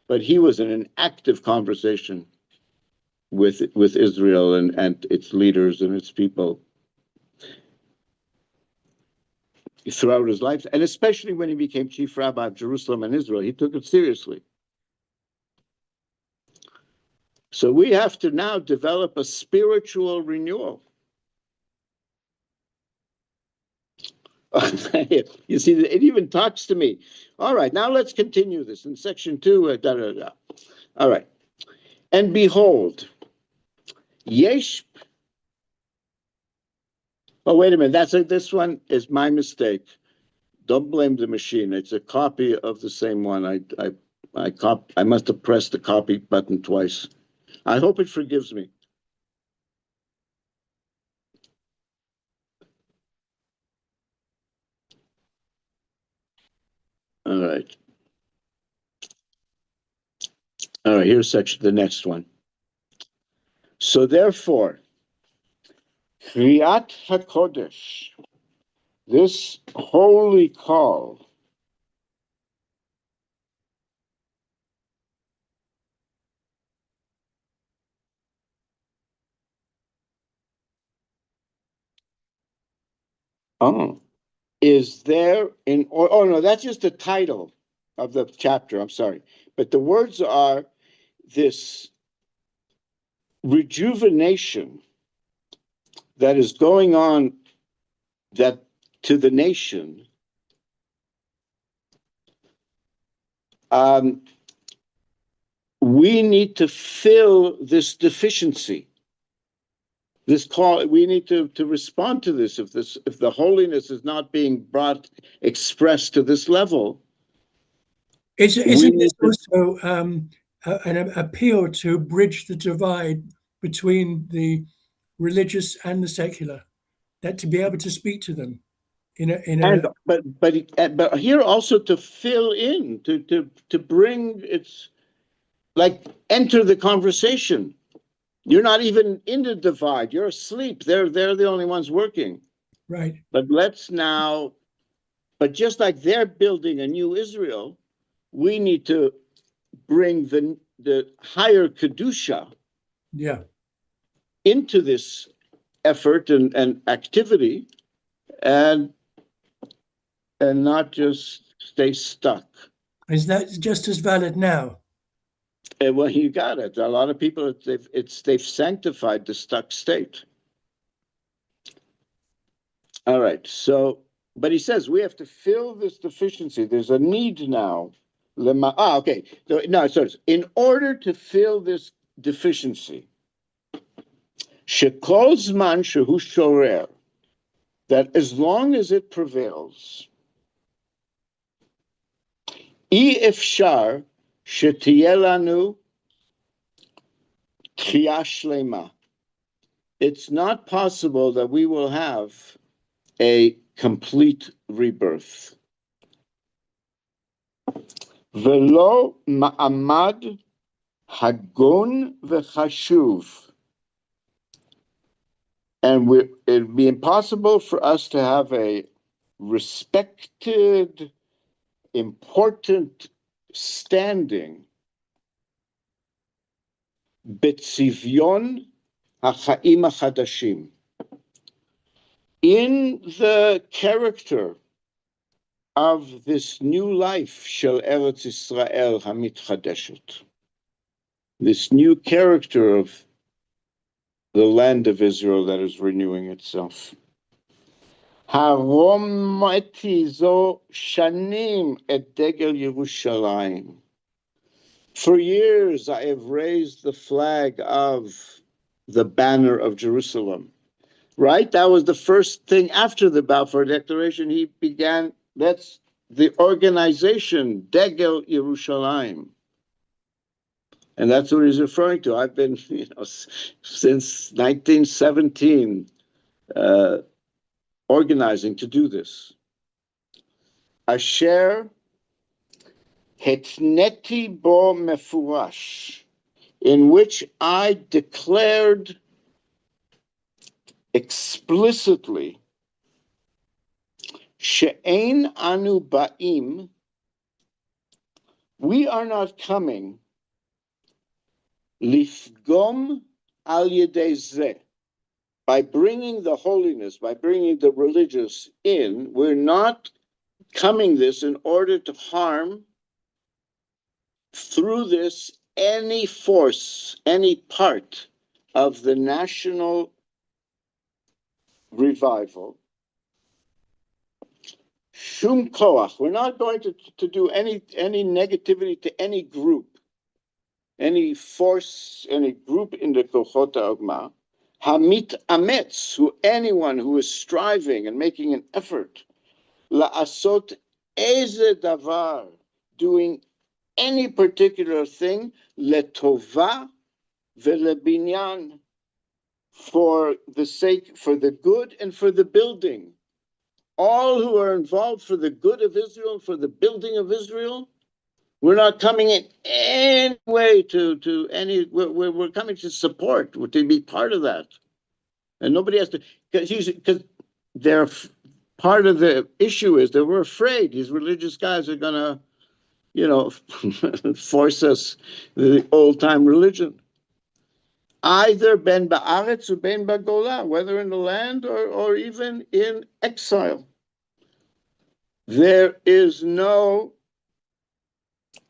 But he was in an active conversation with Israel and its leaders and its people throughout his life, and especially when he became chief rabbi of Jerusalem and Israel, he took it seriously. So we have to now develop a spiritual renewal. You see, it even talks to me. All right, now let's continue this in section 2. All right. And behold, yesh. Oh, wait a minute. This one is my mistake. Don't blame the machine. It's a copy of the same one. I must have pressed the copy button twice. I hope it forgives me. All right. All right, here's the next one. So therefore, Kriyat HaKodesh, this holy call, is there oh no, that's just the title of the chapter. I'm sorry. But the words are this rejuvenation that is going on that to the nation. We need to fill this deficiency. This call, we need to respond to this. If the holiness is not being brought expressed to this level,
isn't this also an appeal to bridge the divide between the religious and the secular? That to be able to speak to them
but here also to fill in, to bring it's like enter the conversation. You're not even in the divide. You're asleep. They're the only ones working.
Right.
But but just like they're building a new Israel, we need to bring the higher Kedusha into this effort and activity and not just stay stuck.
Is that just as valid now?
Well, you got it. A lot of people, they've sanctified the stuck state. All right. So, but he says we have to fill this deficiency. There's a need now. Okay. No, so in order to fill this deficiency, shekol zman shehu shorer, that as long as it prevails, I efshar shetiyeh lanu tchiyah shlema. It's not possible that we will have a complete rebirth. Velo ma'amad hagon v'chashuv. And it'd be impossible for us to have a respected, important standing betzivyon hachaim hachadashim, in the character of this new life shel Eretz Yisrael hamitchadeshet, this new character of the land of Israel that is renewing itself. Harometi zo shanim et degel Yerushalayim. For years I have raised the flag of the banner of Jerusalem. Right? That was the first thing after the Balfour Declaration. He began, that's the organization, Degel Yerushalayim. And that's what he's referring to. I've been, since 1917, organizing to do this. Asher hetneti bo mefurash, in which I declared explicitly, she'ein anu ba'im, we are not coming, lifgom al yedei zeh, by bringing the holiness, by bringing the religious in, we're not coming this in order to harm through this any force, any part of the national revival. Shum koach. We're not going to do any negativity to any group, any force, any group in the kochot ha'ogma. Hamit ametz, anyone who is striving and making an effort, la'asot eze davar, doing any particular thing, letova ve'lebinyan, for the sake, for the good and for the building. All who are involved for the good of Israel, for the building of Israel, we're not coming in any way to any, we're coming to support, to be part of that. And nobody has to, because they're part of the issue is that we're afraid these religious guys are going to, force us the old time religion. Either ben ba'aretz or ben ba'gola, whether in the land or even in exile. There is no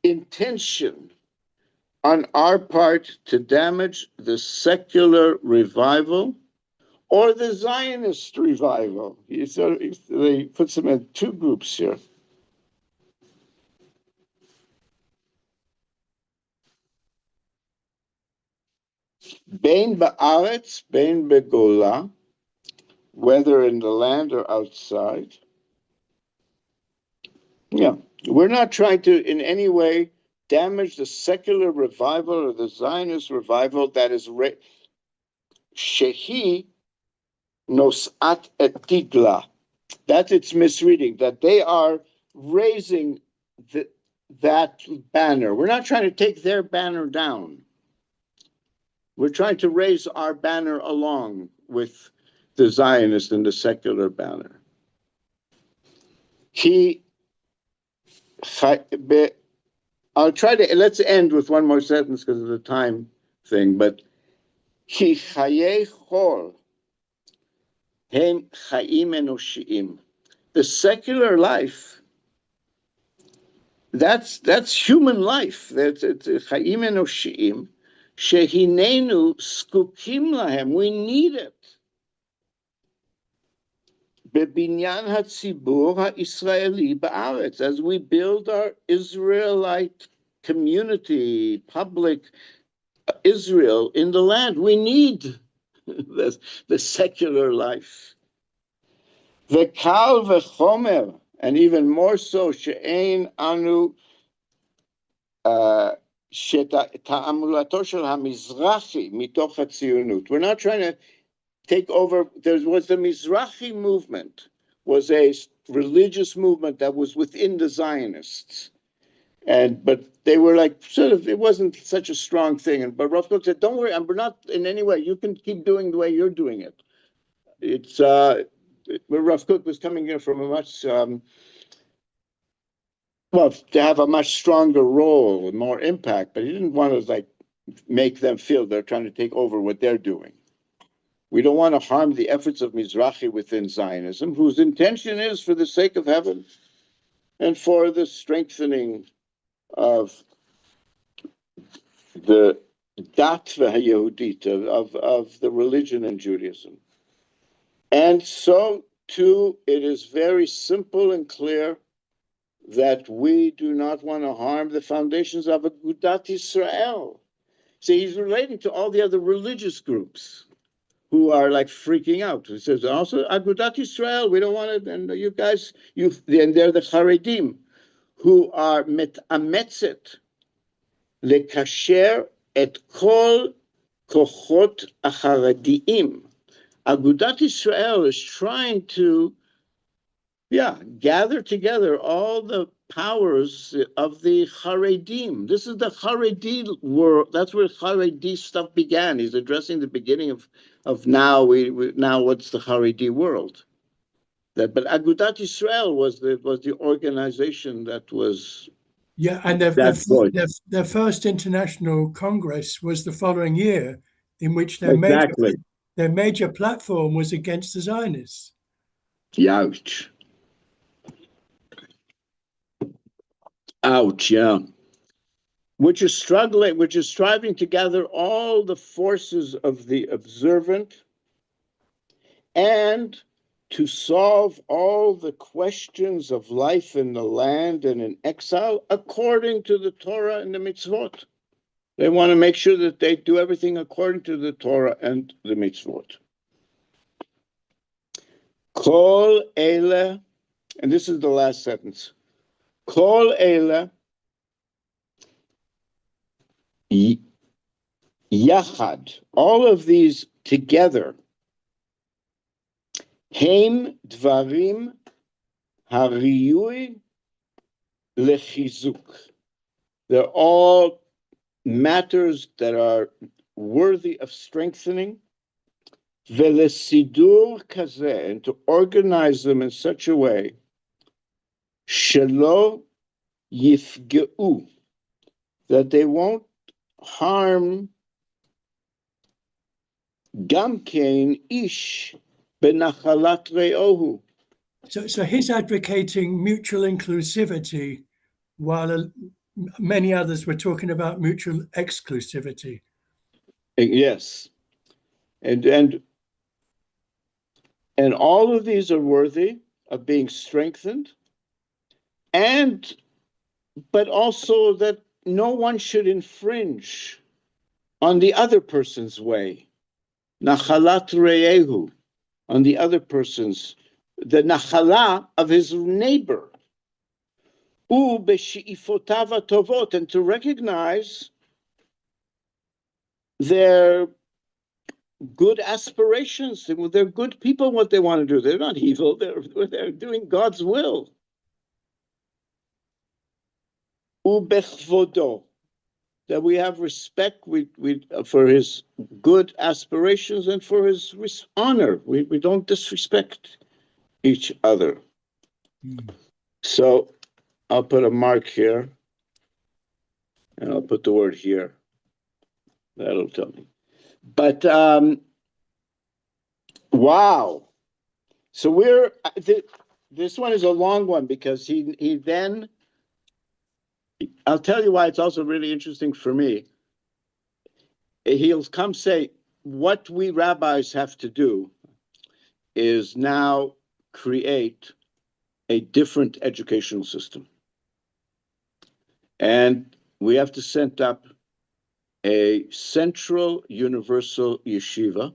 intention on our part to damage the secular revival or the Zionist revival. They put them in two groups here. Bein ba'aretz, bein begola, whether in the land or outside. Yeah, we're not trying to in any way damage the secular revival or the Zionist revival that is shehi nosat et tigla. That's its misreading, that they are raising that banner. We're not trying to take their banner down. We're trying to raise our banner along with the Zionist and the secular banner. I'll try to, let's end with one more sentence because of the time thing, but Ki chayei chol hem chaim enoshim. The secular life, that's human life. That's chaim enoshim. Shehinenu skukim lahem. We need it. Bebinyan hatzibur ha'Israeli ba'aretz, as we build our Israelite community, public Israel in the land, we need the secular life. V'kal v'chomer, and even more so, she'ein anu ta'amulato shel hamizrachi mitoch hatzionut. We're not trying to take over. There was the Mizrahi movement, was a religious movement that was within the Zionists, but they were like sort of, it wasn't such a strong thing. But Rav Kook said, "Don't worry, we're not in any way. You can keep doing the way you're doing it." It's Rav Kook was coming here from a much to have a much stronger role and more impact, but he didn't want to like make them feel they're trying to take over what they're doing. We don't want to harm the efforts of Mizrahi within Zionism, whose intention is for the sake of heaven and for the strengthening of the dat v'hayehudit, of the religion in Judaism. And so, too, it is very simple and clear that we do not want to harm the foundations of Agudat Israel. See, he's relating to all the other religious groups who are like freaking out. He says, also, Agudat Israel, we don't want it, and you guys, and they're the Haredim, who are metametzet, lekasher et kol kochot acharadiyim. Agudat Israel is trying to, gather together all the powers of the Haredim. This is the Haredi world. That's where Haredi stuff began. He's addressing the beginning of now. Now what's the Haredi world? But Agudat Israel was the organization that was.
Yeah, and their first international congress was the following year, in which their major platform was against the Zionists.
Ouch. Ouch, yeah. Which is striving to gather all the forces of the observant and to solve all the questions of life in the land and in exile according to the Torah and the mitzvot. They want to make sure that they do everything according to the Torah and the mitzvot. Kol ele, and this is the last sentence. Kol ele yachad, all of these together. Heim dvarim hariyui lechizuk. They're all matters that are worthy of strengthening. Velesidur kazeh, and to organize them in such a way, shelo yifgeu, that they won't harm gamkein ish benachalat re'ohu.
So he's advocating mutual inclusivity, while many others were talking about mutual exclusivity.
Yes, and all of these are worthy of being strengthened, but also that no one should infringe on the other person's way. Nachalat re'ehu, on the other person's, the nachala of his neighbor. U b'she'ifotav hatovot, and to recognize their good aspirations. They're good people, what they want to do. They're not evil. They're doing God's will. U bechvodo, that we have respect for his good aspirations and for his honor. We don't disrespect each other. So I'll put a mark here, and I'll put the word here. That'll tell me. But wow. So this one is a long one, because he then, I'll tell you why it's also really interesting for me. He'll come say, what we rabbis have to do is now create a different educational system. And we have to set up a central universal yeshiva,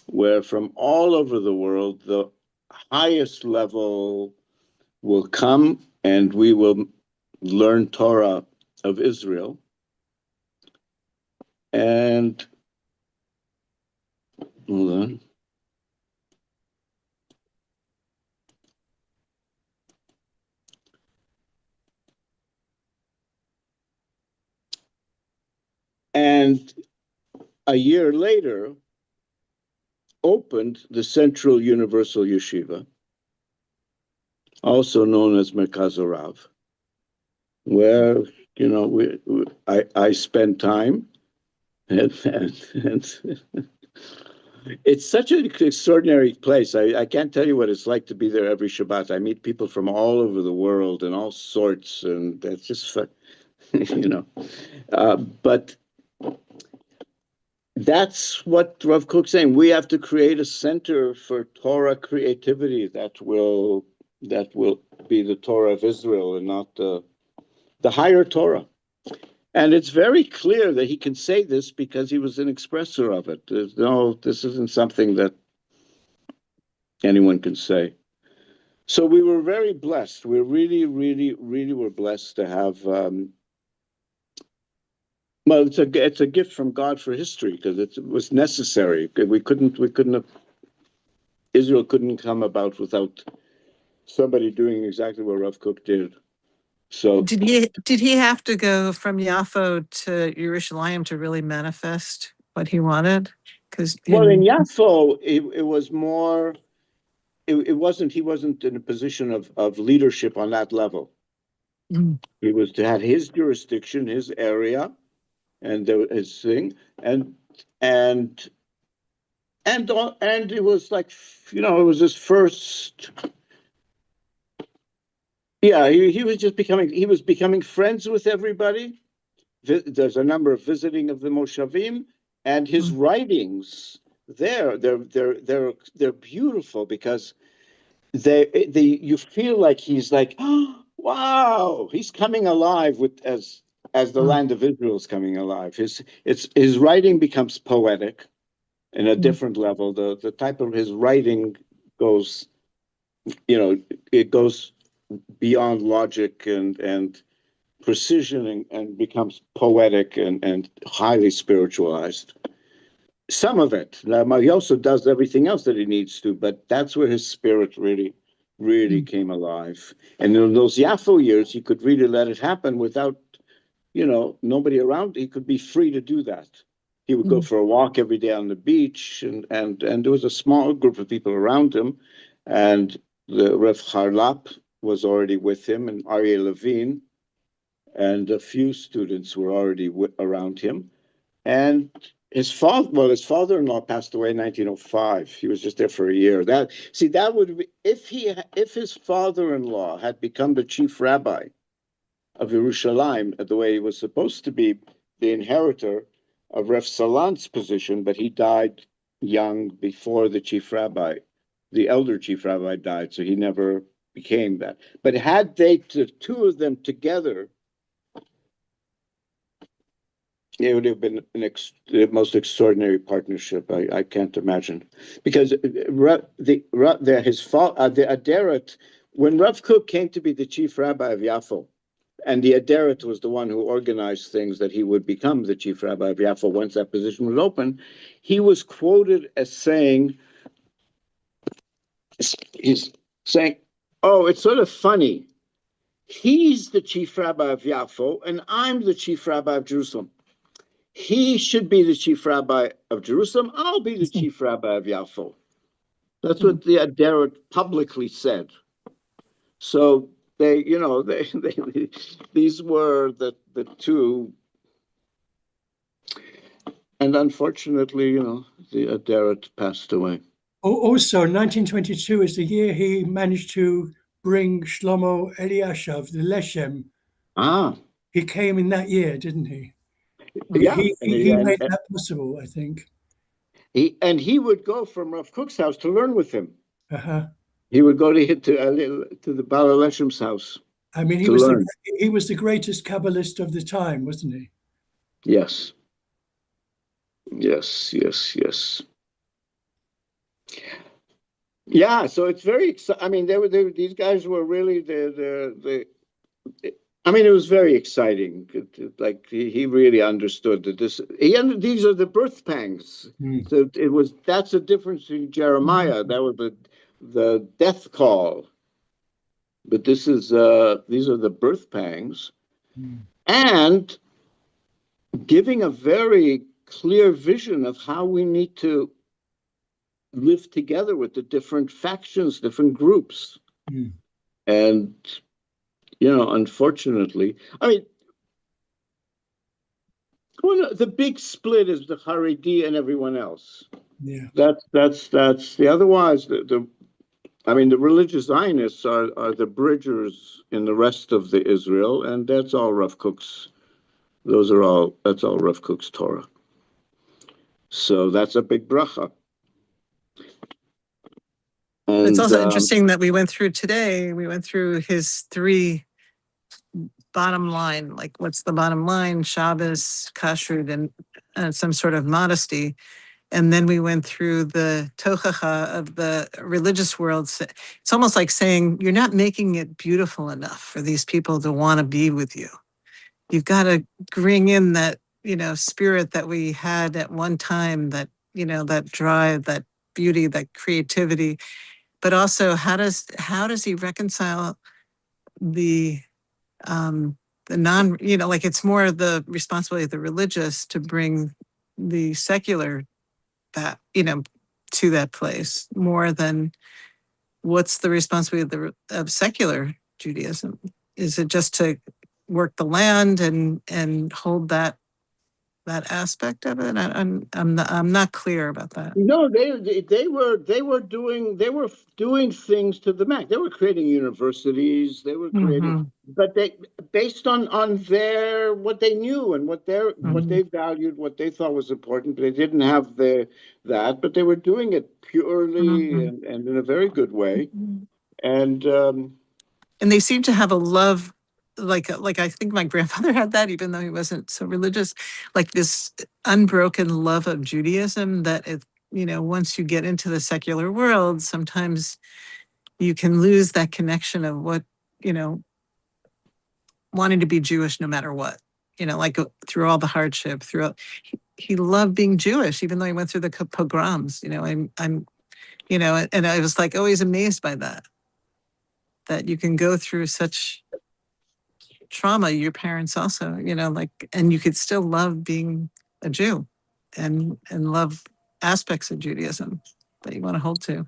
where from all over the world, the highest level will come, and we will learn Torah of Israel. And hold on. And a year later, opened the Central Universal Yeshiva, also known as Merkaz Orav, where, you know, I spend time, and it's such an extraordinary place. I can't tell you what it's like to be there every Shabbat. I meet people from all over the world and all sorts, and that's just fun, you know. But that's what Rav Kook's saying. We have to create a center for Torah creativity that will be the Torah of Israel and not the higher Torah. And it's very clear that he can say this because he was an expressor of it. This isn't something that anyone can say. So we were very blessed. We really, really, really were blessed to have. Well, it's a gift from God for history, because it was necessary. We couldn't have. Israel couldn't come about without somebody doing exactly what Rav Kook did. So
did he have to go from Yaffo to Yerushalayim to really manifest what he wanted? Because
in Yaffo, it was more. It wasn't. He wasn't in a position of leadership on that level. He was to have his jurisdiction, his area, and his thing, and it was like, you know, it was his first. Yeah, he was just becoming friends with everybody. There's a number of visiting of the Moshavim, and his writings they're beautiful because you feel like he's like, oh, wow, he's coming alive as the land of Israel is coming alive. His writing becomes poetic in a different level. The type of his writing goes, it goes beyond logic and precision and becomes poetic and highly spiritualized. Some of it. Now, he also does everything else that he needs to, but that's where his spirit really came alive. And in those Yaffo years, he could really let it happen without, nobody around. He could be free to do that. He would go for a walk every day on the beach, and there was a small group of people around him, and the Rev Harlap was already with him, and Aryeh Levine, and a few students were already around him. And his father-in-law passed away in 1905. He was just there for a year. That would be if his father-in-law had become the chief rabbi of Yerushalayim, the way he was supposed to be the inheritor of Rev Salan's position, but he died young before the chief rabbi. The elder chief rabbi died, so he never became that. But had the two of them together, it would have been the most extraordinary partnership. I can't imagine, because the Aderet, when Rav Kook came to be the chief rabbi of Yaffo, and the Aderet was the one who organized things that he would become the chief rabbi of Yaffo once that position was open, he was quoted as saying, "Oh, it's sort of funny. He's the chief rabbi of Yaffo, and I'm the chief rabbi of Jerusalem. He should be the chief rabbi of Jerusalem. I'll be the chief rabbi of Yaffo." That's what the Aderet publicly said. So these were the two, and unfortunately, the Aderet passed away.
Also, 1922 is the year he managed to bring Shlomo Eliashav, the Leshem. He came in that year, didn't he?
Yeah,
he made that possible, I think.
He would go from Rav Kook's house to learn with him.
Uh-huh.
He would go to the Baal Leshem's house.
I mean, he was the greatest Kabbalist of the time, wasn't he?
Yes. Yeah, so it's very exciting. I mean, these guys were really I mean, it was very exciting. Like he really understood that these are the birth pangs. So that's the difference in Jeremiah. That was the death call. But these are the birth pangs, and giving a very clear vision of how we need to live together with the different factions, different groups. And unfortunately, I mean, the big split is the Haredi and everyone else.
Yeah,
that's the otherwise the religious Zionists are the bridgers in the rest of the Israel, and that's all Rav Kook's. That's all Rav Kook's Torah. So that's a big bracha. And
it's also interesting that we went through today. We went through his three bottom line, like what's the bottom line? Shabbos, kashrut, and some sort of modesty. And then we went through the tochacha of the religious world. It's almost like saying, you're not making it beautiful enough for these people to want to be with you. You've got to bring in that, spirit that we had at one time, that, that drive, that beauty, that creativity. But also, how does he reconcile the non, like it's more the responsibility of the religious to bring the secular that, to that place, more than what's the responsibility of secular Judaism? Is it just to work the land and hold that that aspect of it? I'm not clear about that.
No, they were doing things to the max. They were creating universities. They were creating, but they based on their what they knew and what they valued, what they thought was important. They didn't have that, but they were doing it purely and in a very good way. And
they seem to have a love, like I think my grandfather had that, even though he wasn't so religious, like this unbroken love of Judaism that once you get into the secular world, sometimes you can lose that connection of what, wanting to be Jewish no matter what, like through all the hardship, he loved being Jewish, even though he went through the pogroms, I'm and I was like always amazed by that you can go through such trauma, your parents also, and you could still love being a Jew and love aspects of Judaism that you want to hold to.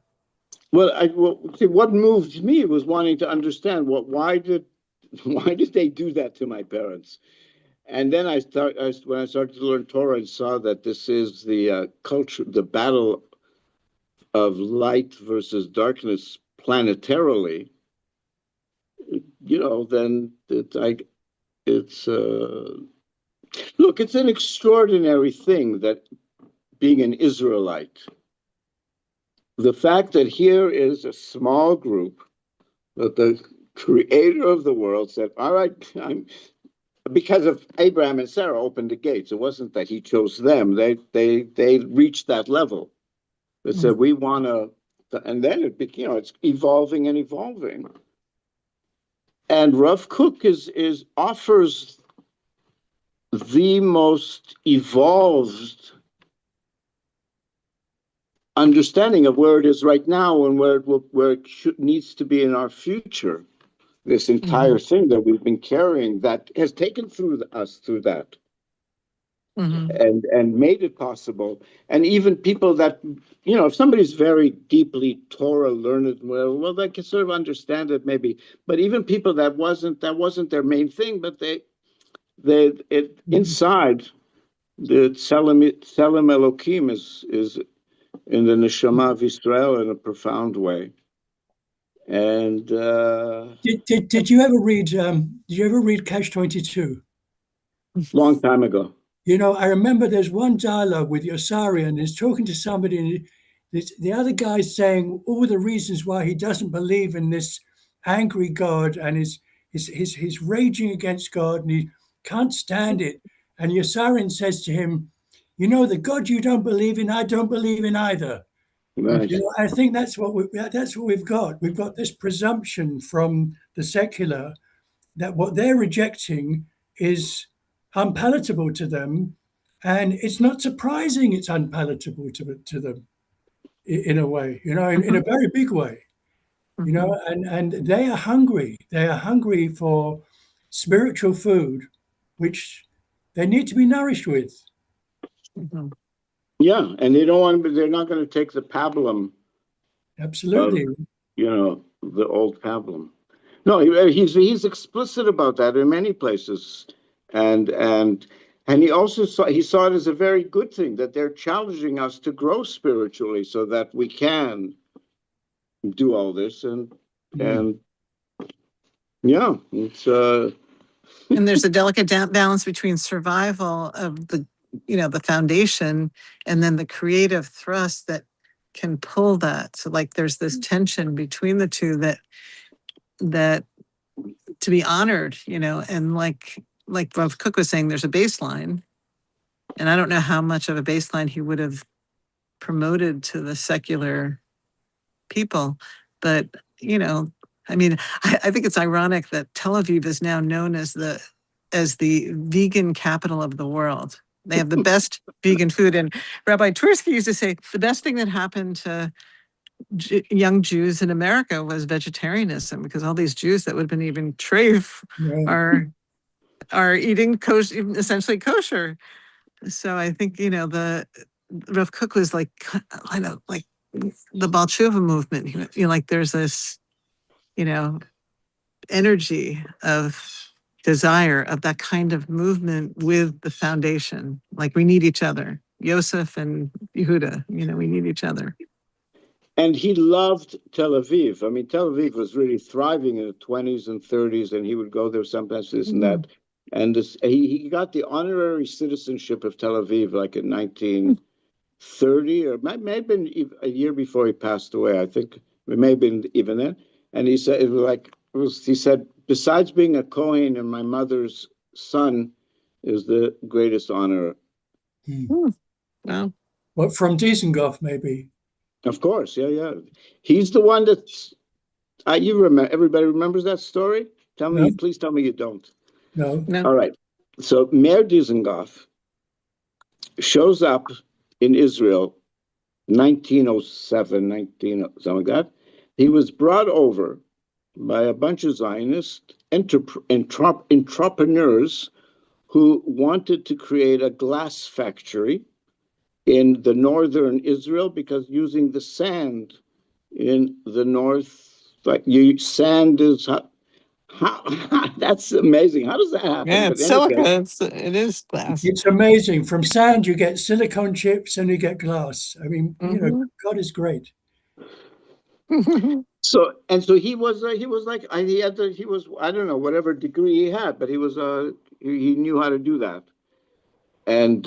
See, what moved me was wanting to understand why did they do that to my parents? And then when I started to learn Torah and saw that this is the culture, the battle of light versus darkness planetarily, then it's look, it's an extraordinary thing that being an Israelite, the fact that here is a small group that the creator of the world said, all right, because of Abraham and Sarah opened the gates. It wasn't that he chose them. They reached that level. They said, we want to, and then it became, it's evolving and evolving. And Rav Kook offers the most evolved understanding of where it is right now and where it needs to be in our future. This entire thing that we've been carrying that has taken us through that. And made it possible. And even people that, if somebody's very deeply Torah learned, well, they can sort of understand it maybe. But even people that wasn't their main thing, but inside the Tselem Elokim is in the neshama of Israel in a profound way. And
did you ever read? Did you ever read Catch-22?
Long time ago.
I remember there's one dialogue with Yosari, and he's talking to somebody, and the other guy's saying all the reasons why he doesn't believe in this angry God, and he's raging against God, and he can't stand it. And Yosarin says to him, the God you don't believe in, I don't believe in either.
Nice.
I think that's what we've got. We've got this presumption from the secular that what they're rejecting is unpalatable to them, and it's not surprising it's unpalatable to them in a way, in a very big way, and they are hungry. They are hungry for spiritual food, which they need to be nourished with.
Yeah, and they're not going to take the pablum.
Absolutely.
The old pablum. No, he's explicit about that in many places, and he also saw it as a very good thing that they're challenging us to grow spiritually so that we can do all this and yeah, it's
and there's a delicate balance between survival of the foundation and then the creative thrust that can pull that. So like there's this tension between the two that to be honored, and like Rav Kook was saying, there's a baseline, and I don't know how much of a baseline he would have promoted to the secular people, but I think it's ironic that Tel Aviv is now known as the vegan capital of the world. They have the best vegan food, and Rabbi Twersky used to say the best thing that happened to young Jews in America was vegetarianism, because all these Jews that would have been even treif are eating kosher, essentially kosher. So I think the Rav Kook was like like the Baal Tshuva movement. Like there's this energy of desire of that kind of movement with the foundation. Like we need each other. Yosef and Yehuda, we need each other.
And he loved Tel Aviv. I mean, Tel Aviv was really thriving in the 20s and 30s, and he would go there sometimes, this and that. And he got the honorary citizenship of Tel Aviv like in 1930, or it may have been a year before he passed away. I think it may have been even then. And he said, he said, besides being a Kohen and my mother's son, is the greatest honor.
Wow.
What, from Dizengoff, maybe?
Of course, yeah. He's the one that's, you remember, everybody remembers that story? Please tell me you don't.
No.
All right. So Mayor Dizengoff shows up in Israel 1907, something like that. He was brought over by a bunch of Zionist entrepreneurs who wanted to create a glass factory in the northern Israel, because using the sand in the north, sand is how that's amazing. How does that happen?
Yeah, it's silica. It is glass.
It's amazing. From sand, you get silicon chips and you get glass. I mean, God is great.
So he was I don't know whatever degree he had, but he knew how to do that. And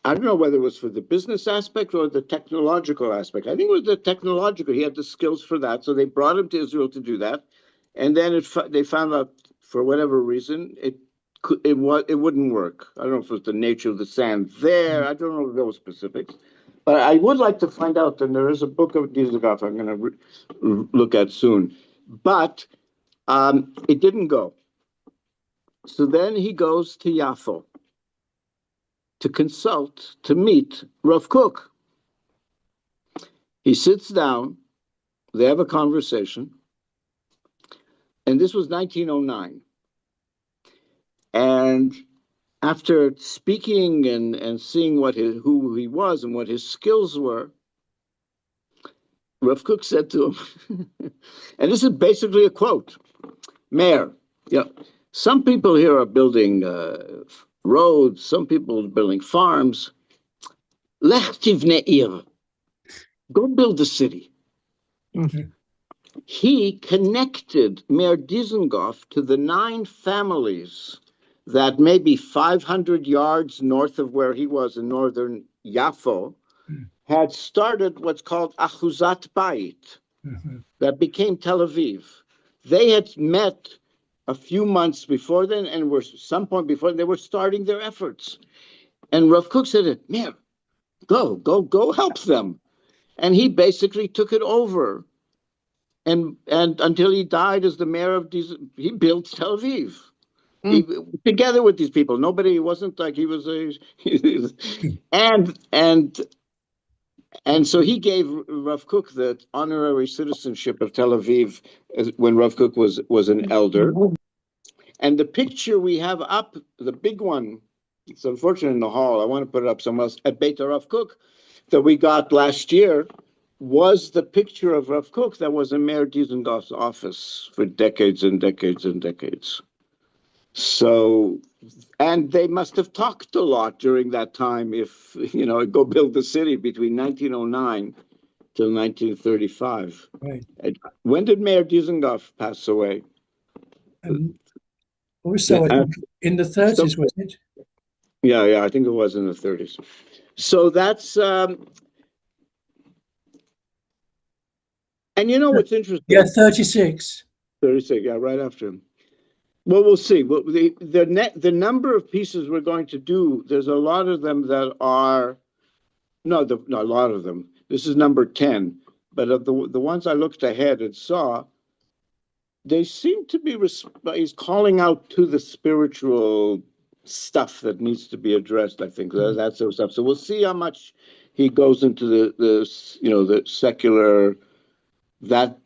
I don't know whether it was for the business aspect or the technological aspect. I think it was the technological. He had the skills for that, so they brought him to Israel to do that. And then they found out, for whatever reason, it wouldn't work. I don't know if it was the nature of the sand there. I don't know those specifics. But I would like to find out, and there is a book of Dizengoff I'm going to look at soon. But it didn't go. So then he goes to Yafo to consult, to meet Rav Kook. He sits down, they have a conversation, and this was 1909. And after speaking and seeing who he was and what his skills were, Rav Kook said to him, and this is basically a quote, Mayor, some people here are building roads, some people are building farms. Lech tivne ir. Go build a city. He connected Mayor Dizengoff to the 9 families that maybe 500 yards north of where he was in northern Yafo had started what's called Achuzat Bayit, that became Tel Aviv. They had met a few months before then, and were some point before they were starting their efforts. And Rav Kook said, Mayor, go help them. And he basically took it over. And until he died as the mayor of he built Tel Aviv. Together with these people. Nobody, wasn't like he was and so he gave Rav Kook the honorary citizenship of Tel Aviv when Rav Kook was an elder. And the picture we have up, the big one, it's unfortunate in the hall, I want to put it up somewhere else, at Beit Rav Kook, that we got last year, was the picture of Rav Kook that was in Mayor Dizengoff's office for decades and decades and decades. So, and they must have talked a lot during that time, if, go build the city between 1909 till 1935.
Right.
When did Mayor Dizengoff pass away?
Also, I think in the 30s, was it?
Yeah, I think it was in the 30s. So that's, and what's interesting?
Yeah, 36.
36, yeah, right after him. Well, we'll see. Well, the number of pieces we're going to do, there's a lot of them that are, not a lot of them. This is number 10. But of the ones I looked ahead and saw, they seem to be, he's calling out to the spiritual stuff that needs to be addressed, I think, that sort of stuff. So we'll see how much he goes into the secular, that,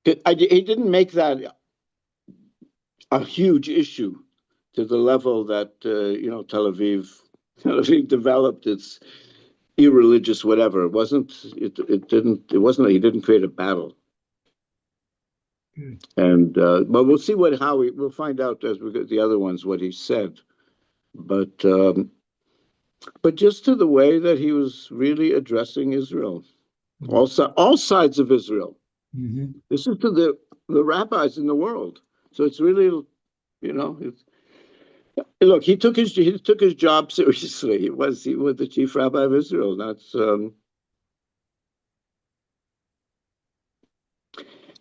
he didn't make that a huge issue to the level that, Tel Aviv developed its irreligious whatever. He didn't create a battle.
Good.
And but we'll see we'll find out as we get the other ones what he said. But just to the way that he was really addressing Israel, all sides of Israel.
Mm-hmm.
This is to the rabbis in the world. So it's really, look. He took his job seriously. He was the chief rabbi of Israel. That's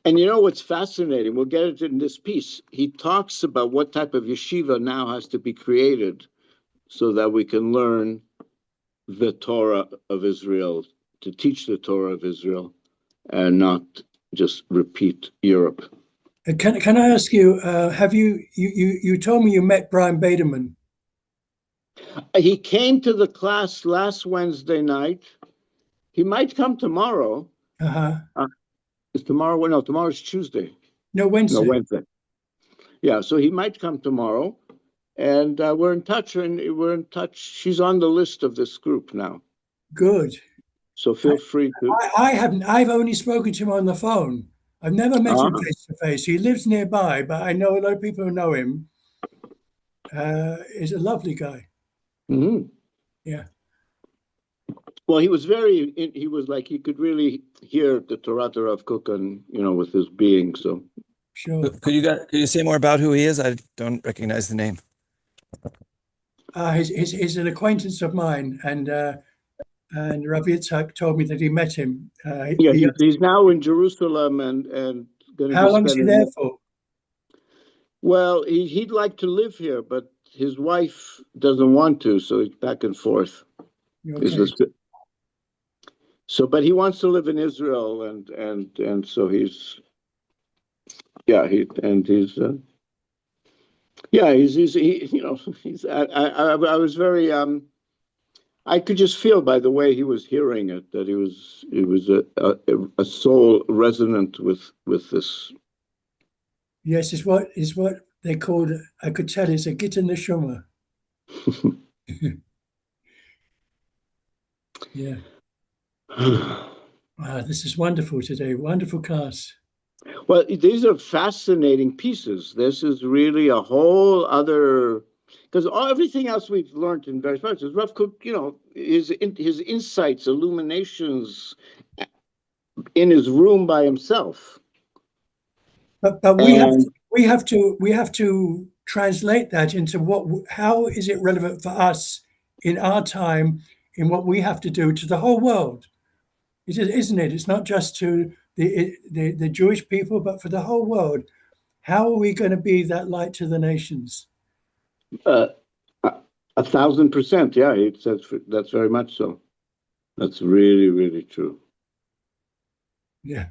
and you know what's fascinating? We'll get it in this piece. He talks about what type of yeshiva now has to be created so that we can learn the Torah of Israel, to teach the Torah of Israel, and not just repeat Europe.
Can I ask you? Have you told me you met Brian Baderman?
He came to the class last Wednesday night. He might come tomorrow. Is tomorrow? Well, no, tomorrow's Tuesday.
No, Wednesday.
No, Wednesday. Yeah, so he might come tomorrow, and we're in touch. She's on the list of this group now.
Good.
So feel free to.
I haven't. I've only spoken to him on the phone. I've never met him face to face. He lives nearby, but I know a lot of people who know him. He's a lovely guy.
Mm-hmm.
Yeah.
Well, he was like he could really hear the Torah of Kook, and with his being. So
sure.
Could you say more about who he is? I don't recognize the name.
He's an acquaintance of mine, and Rabbi Yitzhak told me that he met him.
He's now in Jerusalem and going to be.
How long is he there for?
Well, he'd like to live here, but his wife doesn't want to, so he's back and forth.
Okay.
But he wants to live in Israel, and so he's I was very I could just feel by the way he was hearing it that it was a soul resonant with this.
Yes, is what they called. I could tell it's a git in the shumer. Yeah. This is wonderful today. Wonderful class.
Well, these are fascinating pieces. This is really a whole other, because everything else we've learned in various parts is Rav Kook, his insights, illuminations in his room by himself.
But we have to translate that into how is it relevant for us in our time, in what we have to do to the whole world. Isn't it? It's not just to the Jewish people, but for the whole world. How are we going to be that light to the nations?
1,000%. Yeah, it says that's very much so. That's really, really true.
Yeah.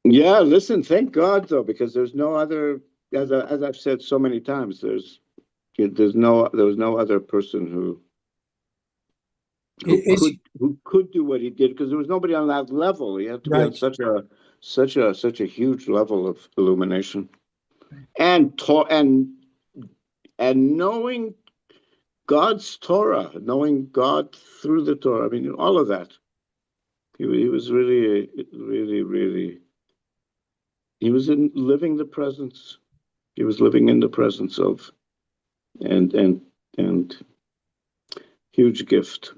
Yeah. Listen, thank God though, because there's no other. As I've said so many times, there was no other person who could do what he did, because there was nobody on that level. He had to be on such a huge level of illumination, and knowing God's Torah, knowing God through the Torah. I mean, all of that. He was really, really, really. He was living the presence. He was living in the presence of, and huge gift.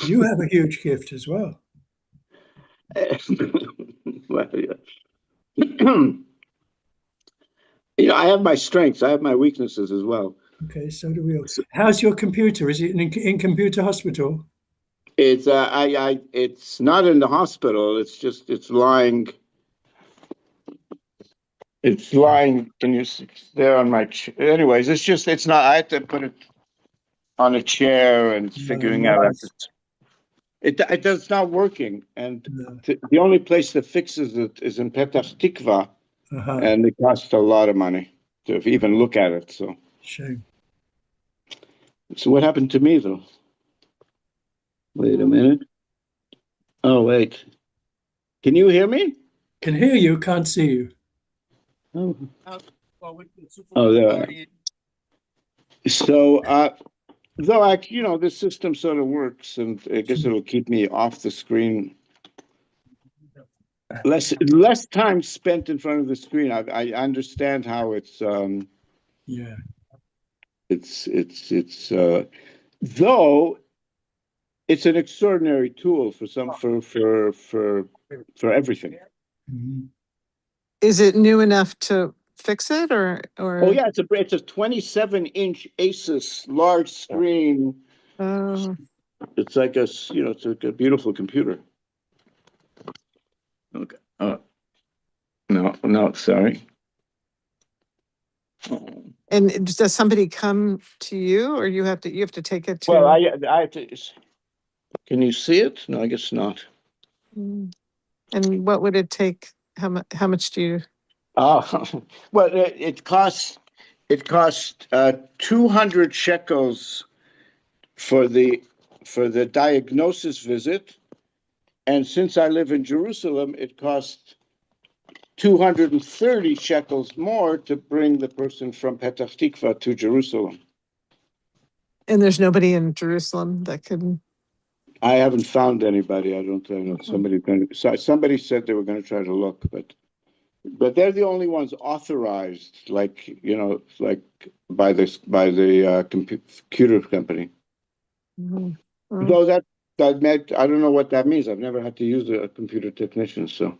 You have a huge gift as well.
Well, yeah. I have my strengths. I have my weaknesses as well.
Okay, so do we all. How's your computer? Is it in computer hospital?
It's it's not in the hospital. It's lying. It's lying. Can you see there on my? Anyways, it's not. I have to put it on a chair and figuring out. It's not working, and the only place that fixes it is in Petach Tikva, and it costs a lot of money to even look at it. So
shame.
So what happened to me though? Wait a minute. Oh wait, can you hear me?
Can hear you, can't see you.
Oh, there I am. So though this system sort of works, and I guess it'll keep me off the screen. less time spent in front of the screen. I understand how
Yeah.
it's though it's an extraordinary tool for everything.
Mhm.
Is it new enough to fix it or
Oh yeah, it's a 27-inch Asus large screen.
uh,
It's like it's like a beautiful computer. Okay. No, sorry.
and does somebody come to you or you have to take it to?
Well, I have to. Can you see it? No, I guess not.
Mm. And what would it take? How much do you?
Well, it costs 200 shekels for the diagnosis visit, and since I live in Jerusalem, it costs 230 shekels more to bring the person from Petach Tikva to Jerusalem.
And there's nobody in Jerusalem that could.
I haven't found anybody. I don't know. Somebody said they were going to try to look, but they're the only ones authorized, like by the computer company.
Mhm.
Though that meant, I don't know what that means. I've never had to use a computer technician, so.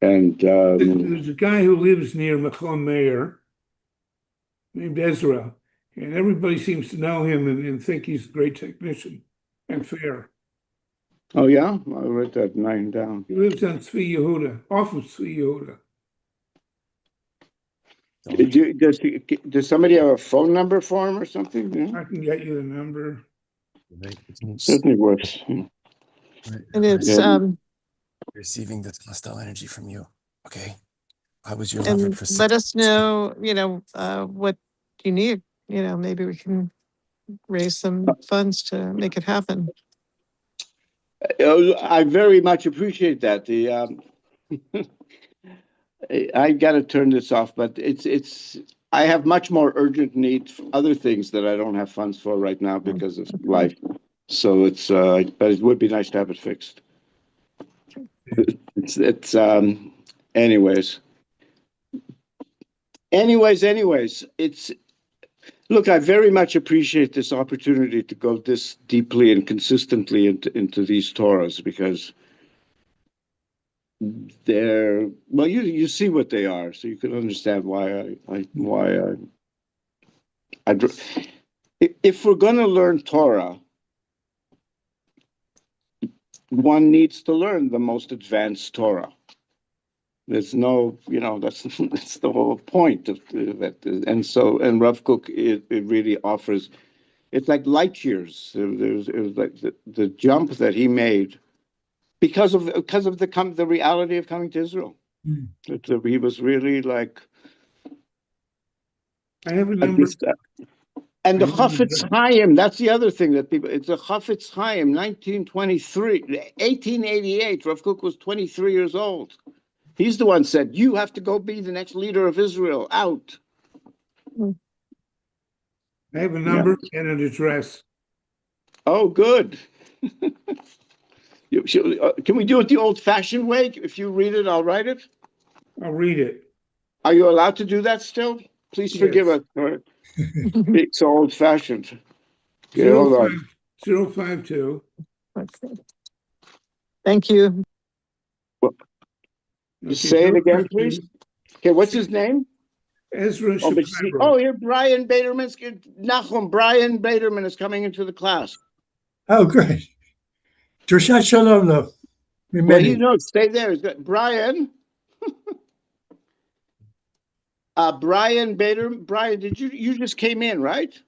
And
There's a guy who lives near Machon Meir named Ezra, and everybody seems to know him and think he's a great technician and fair.
oh yeah, I wrote that nine down.
He lives on Tzvi Yehuda, off of Tzvi Yehuda.
Does somebody have a phone number for him or something? Yeah.
I can get you the number.
Certainly works.
And it's
Receiving this hostile energy from you. Okay. I was your
and
lover for 6
let us know, what you need. Maybe we can raise some funds to make it happen.
I very much appreciate that. I got to turn this off, but I have much more urgent need for other things that I don't have funds for right now because of life. So but it would be nice to have it fixed. Anyways. Look, I very much appreciate this opportunity to go this deeply and consistently into these Torahs because you see what they are, so you can understand why if we're going to learn Torah, one needs to learn the most advanced Torah. There's no, that's the whole point of that. And Rav Kook, it really offers, it's like light years. It was like the jump that he made because of the reality of coming to Israel.
Mm.
He was really like.
I have a number.
And the Chafetz Chaim, that's the other thing that people, it's a Chafetz Chaim, 1923, 1888, Rav Kook was 23 years old. He's the one said, you have to go be the next leader of Israel, out.
I have a number and an address.
Oh, good. Can we do it the old-fashioned way? If you read it, I'll write it.
I'll read it.
Are you allowed to do that still? Please forgive us. It's old-fashioned. Okay, hold on.
052.
Thank you.
Say it again, please. Okay, what's his name?
Ezra Shapiro.
Oh, here, Brian Baderman's, Nachum, Brian Baderman is coming into the class.
Oh, great. Drashat Shalom, though.
Well, you know, stay there. Brian. Brian Bader. Brian, you just came in, right?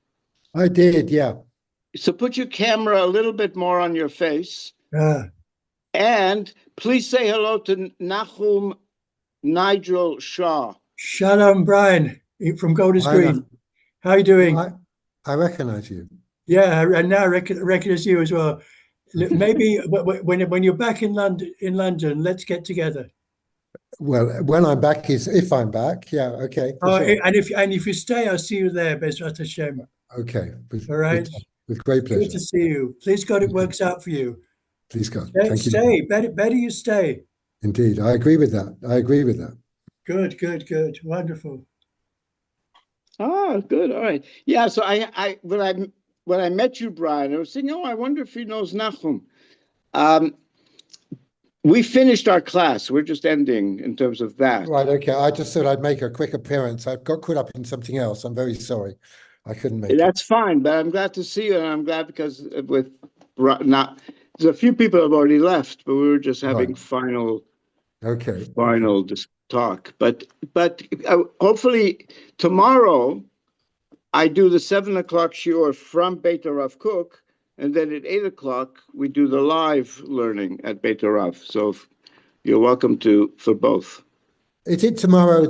I did, yeah.
So put your camera a little bit more on your face. And please say hello to Nachum Nigel Shaw.
Shalom, Brian, from Golders Green. How are you doing?
I recognize you.
Yeah, and now I recognize you as well. Maybe when you're back in London, let's get together.
Well, when I'm back is if I'm back. Yeah, okay.
Oh,
sure.
and if you stay, I'll see you there, Bezrat Hashem.
Okay.
All right.
With great pleasure.
Good to see you. Please God, it works out for you.
Please God.
Stay,
Thank you.
stay. Better you stay.
Indeed. I agree with that. I agree with that.
Good, good, good. Wonderful.
Oh, good. All right. Yeah. So when I met you, Brian, I was thinking, oh, I wonder if he knows Nachum. We finished our class. We're just ending in terms of that.
Right. Okay. I just thought I'd make a quick appearance. I got caught up in something else. I'm very sorry. I couldn't make it.
That's fine, but I'm glad to see you, and I'm glad because with not there's a few people have already left, but we were just having
Right.
final
Okay.
just talk. But hopefully tomorrow I do the 7 o'clock shiur from Beit Rav Kook, and then at 8 o'clock we do the live learning at Beit Rav. So you're welcome for both.
Is it tomorrow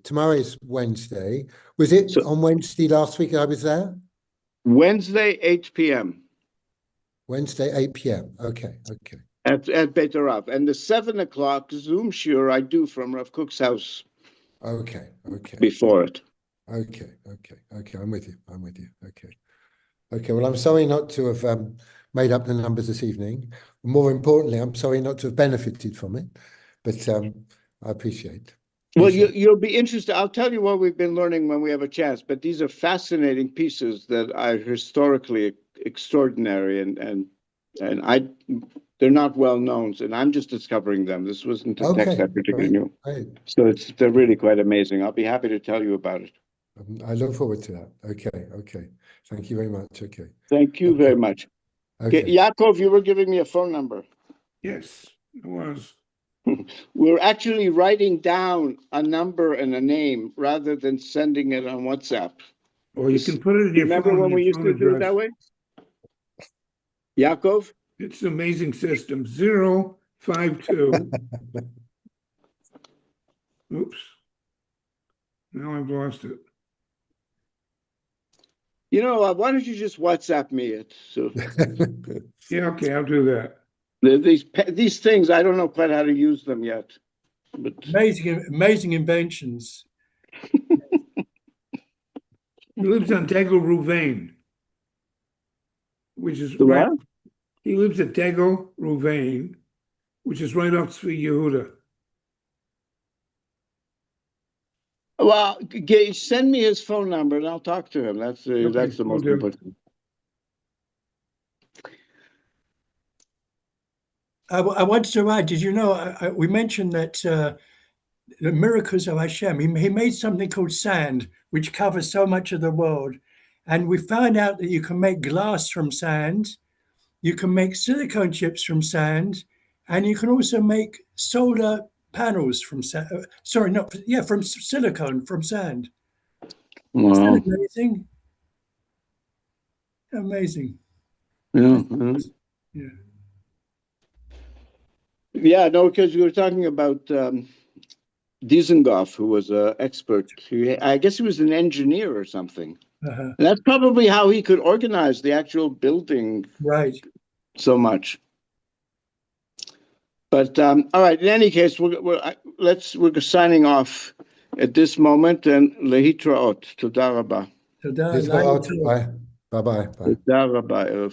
tomorrow is Wednesday? Was it on Wednesday last week I was there?
Wednesday, 8 p.m.
Wednesday, 8 p.m. Okay.
At Beit Rav. And the 7 o'clock Zoom shiur I do from Rav Kook's house.
Okay.
Before it.
Okay. I'm with you. Okay. Well, I'm sorry not to have made up the numbers this evening. More importantly, I'm sorry not to have benefited from it, but I appreciate.
Well, you'll be interested. I'll tell you what we've been learning when we have a chance, but these are fascinating pieces that are historically extraordinary and they're not well known, and I'm just discovering them. This wasn't a text I particularly knew.
Great.
So they're really quite amazing. I'll be happy to tell you about it.
I look forward to that. Okay. Thank you very much. Okay.
Thank you very much. Okay. Yaakov, you were giving me a phone number.
Yes, it was.
We're actually writing down a number and a name rather than sending it on WhatsApp.
Or you can put it in your phone.
Remember when we used to do it that way? Yaakov?
It's an amazing system. 052. Oops. Now I've lost it.
You know, why don't you just WhatsApp me it? So
Yeah, okay, I'll do that.
these things, I don't know quite how to use them yet. But
Amazing inventions.
He lives on Degel Ruvain, which is
The
right.
what?
He lives at Degel Ruvain, which is right off Tzvi Yehuda.
Well, send me his phone number and I'll talk to him. That's the most important.
I wanted to add, did you know, we mentioned that the miracles of Hashem, he made something called sand, which covers so much of the world. And we found out that you can make glass from sand, you can make silicone chips from sand, and you can also make solar panels from sand. From silicone, from sand.
Wow.
Isn't that amazing? Amazing.
Yeah. Yeah, no, because we were talking about Dizengoff, who was an expert. I guess he was an engineer or something. And that's probably how he could organize the actual building so much. But all right, in any case, we're signing off at this moment, and lehitraot. Toda rabba.
Bye. Bye.
Toda rabba.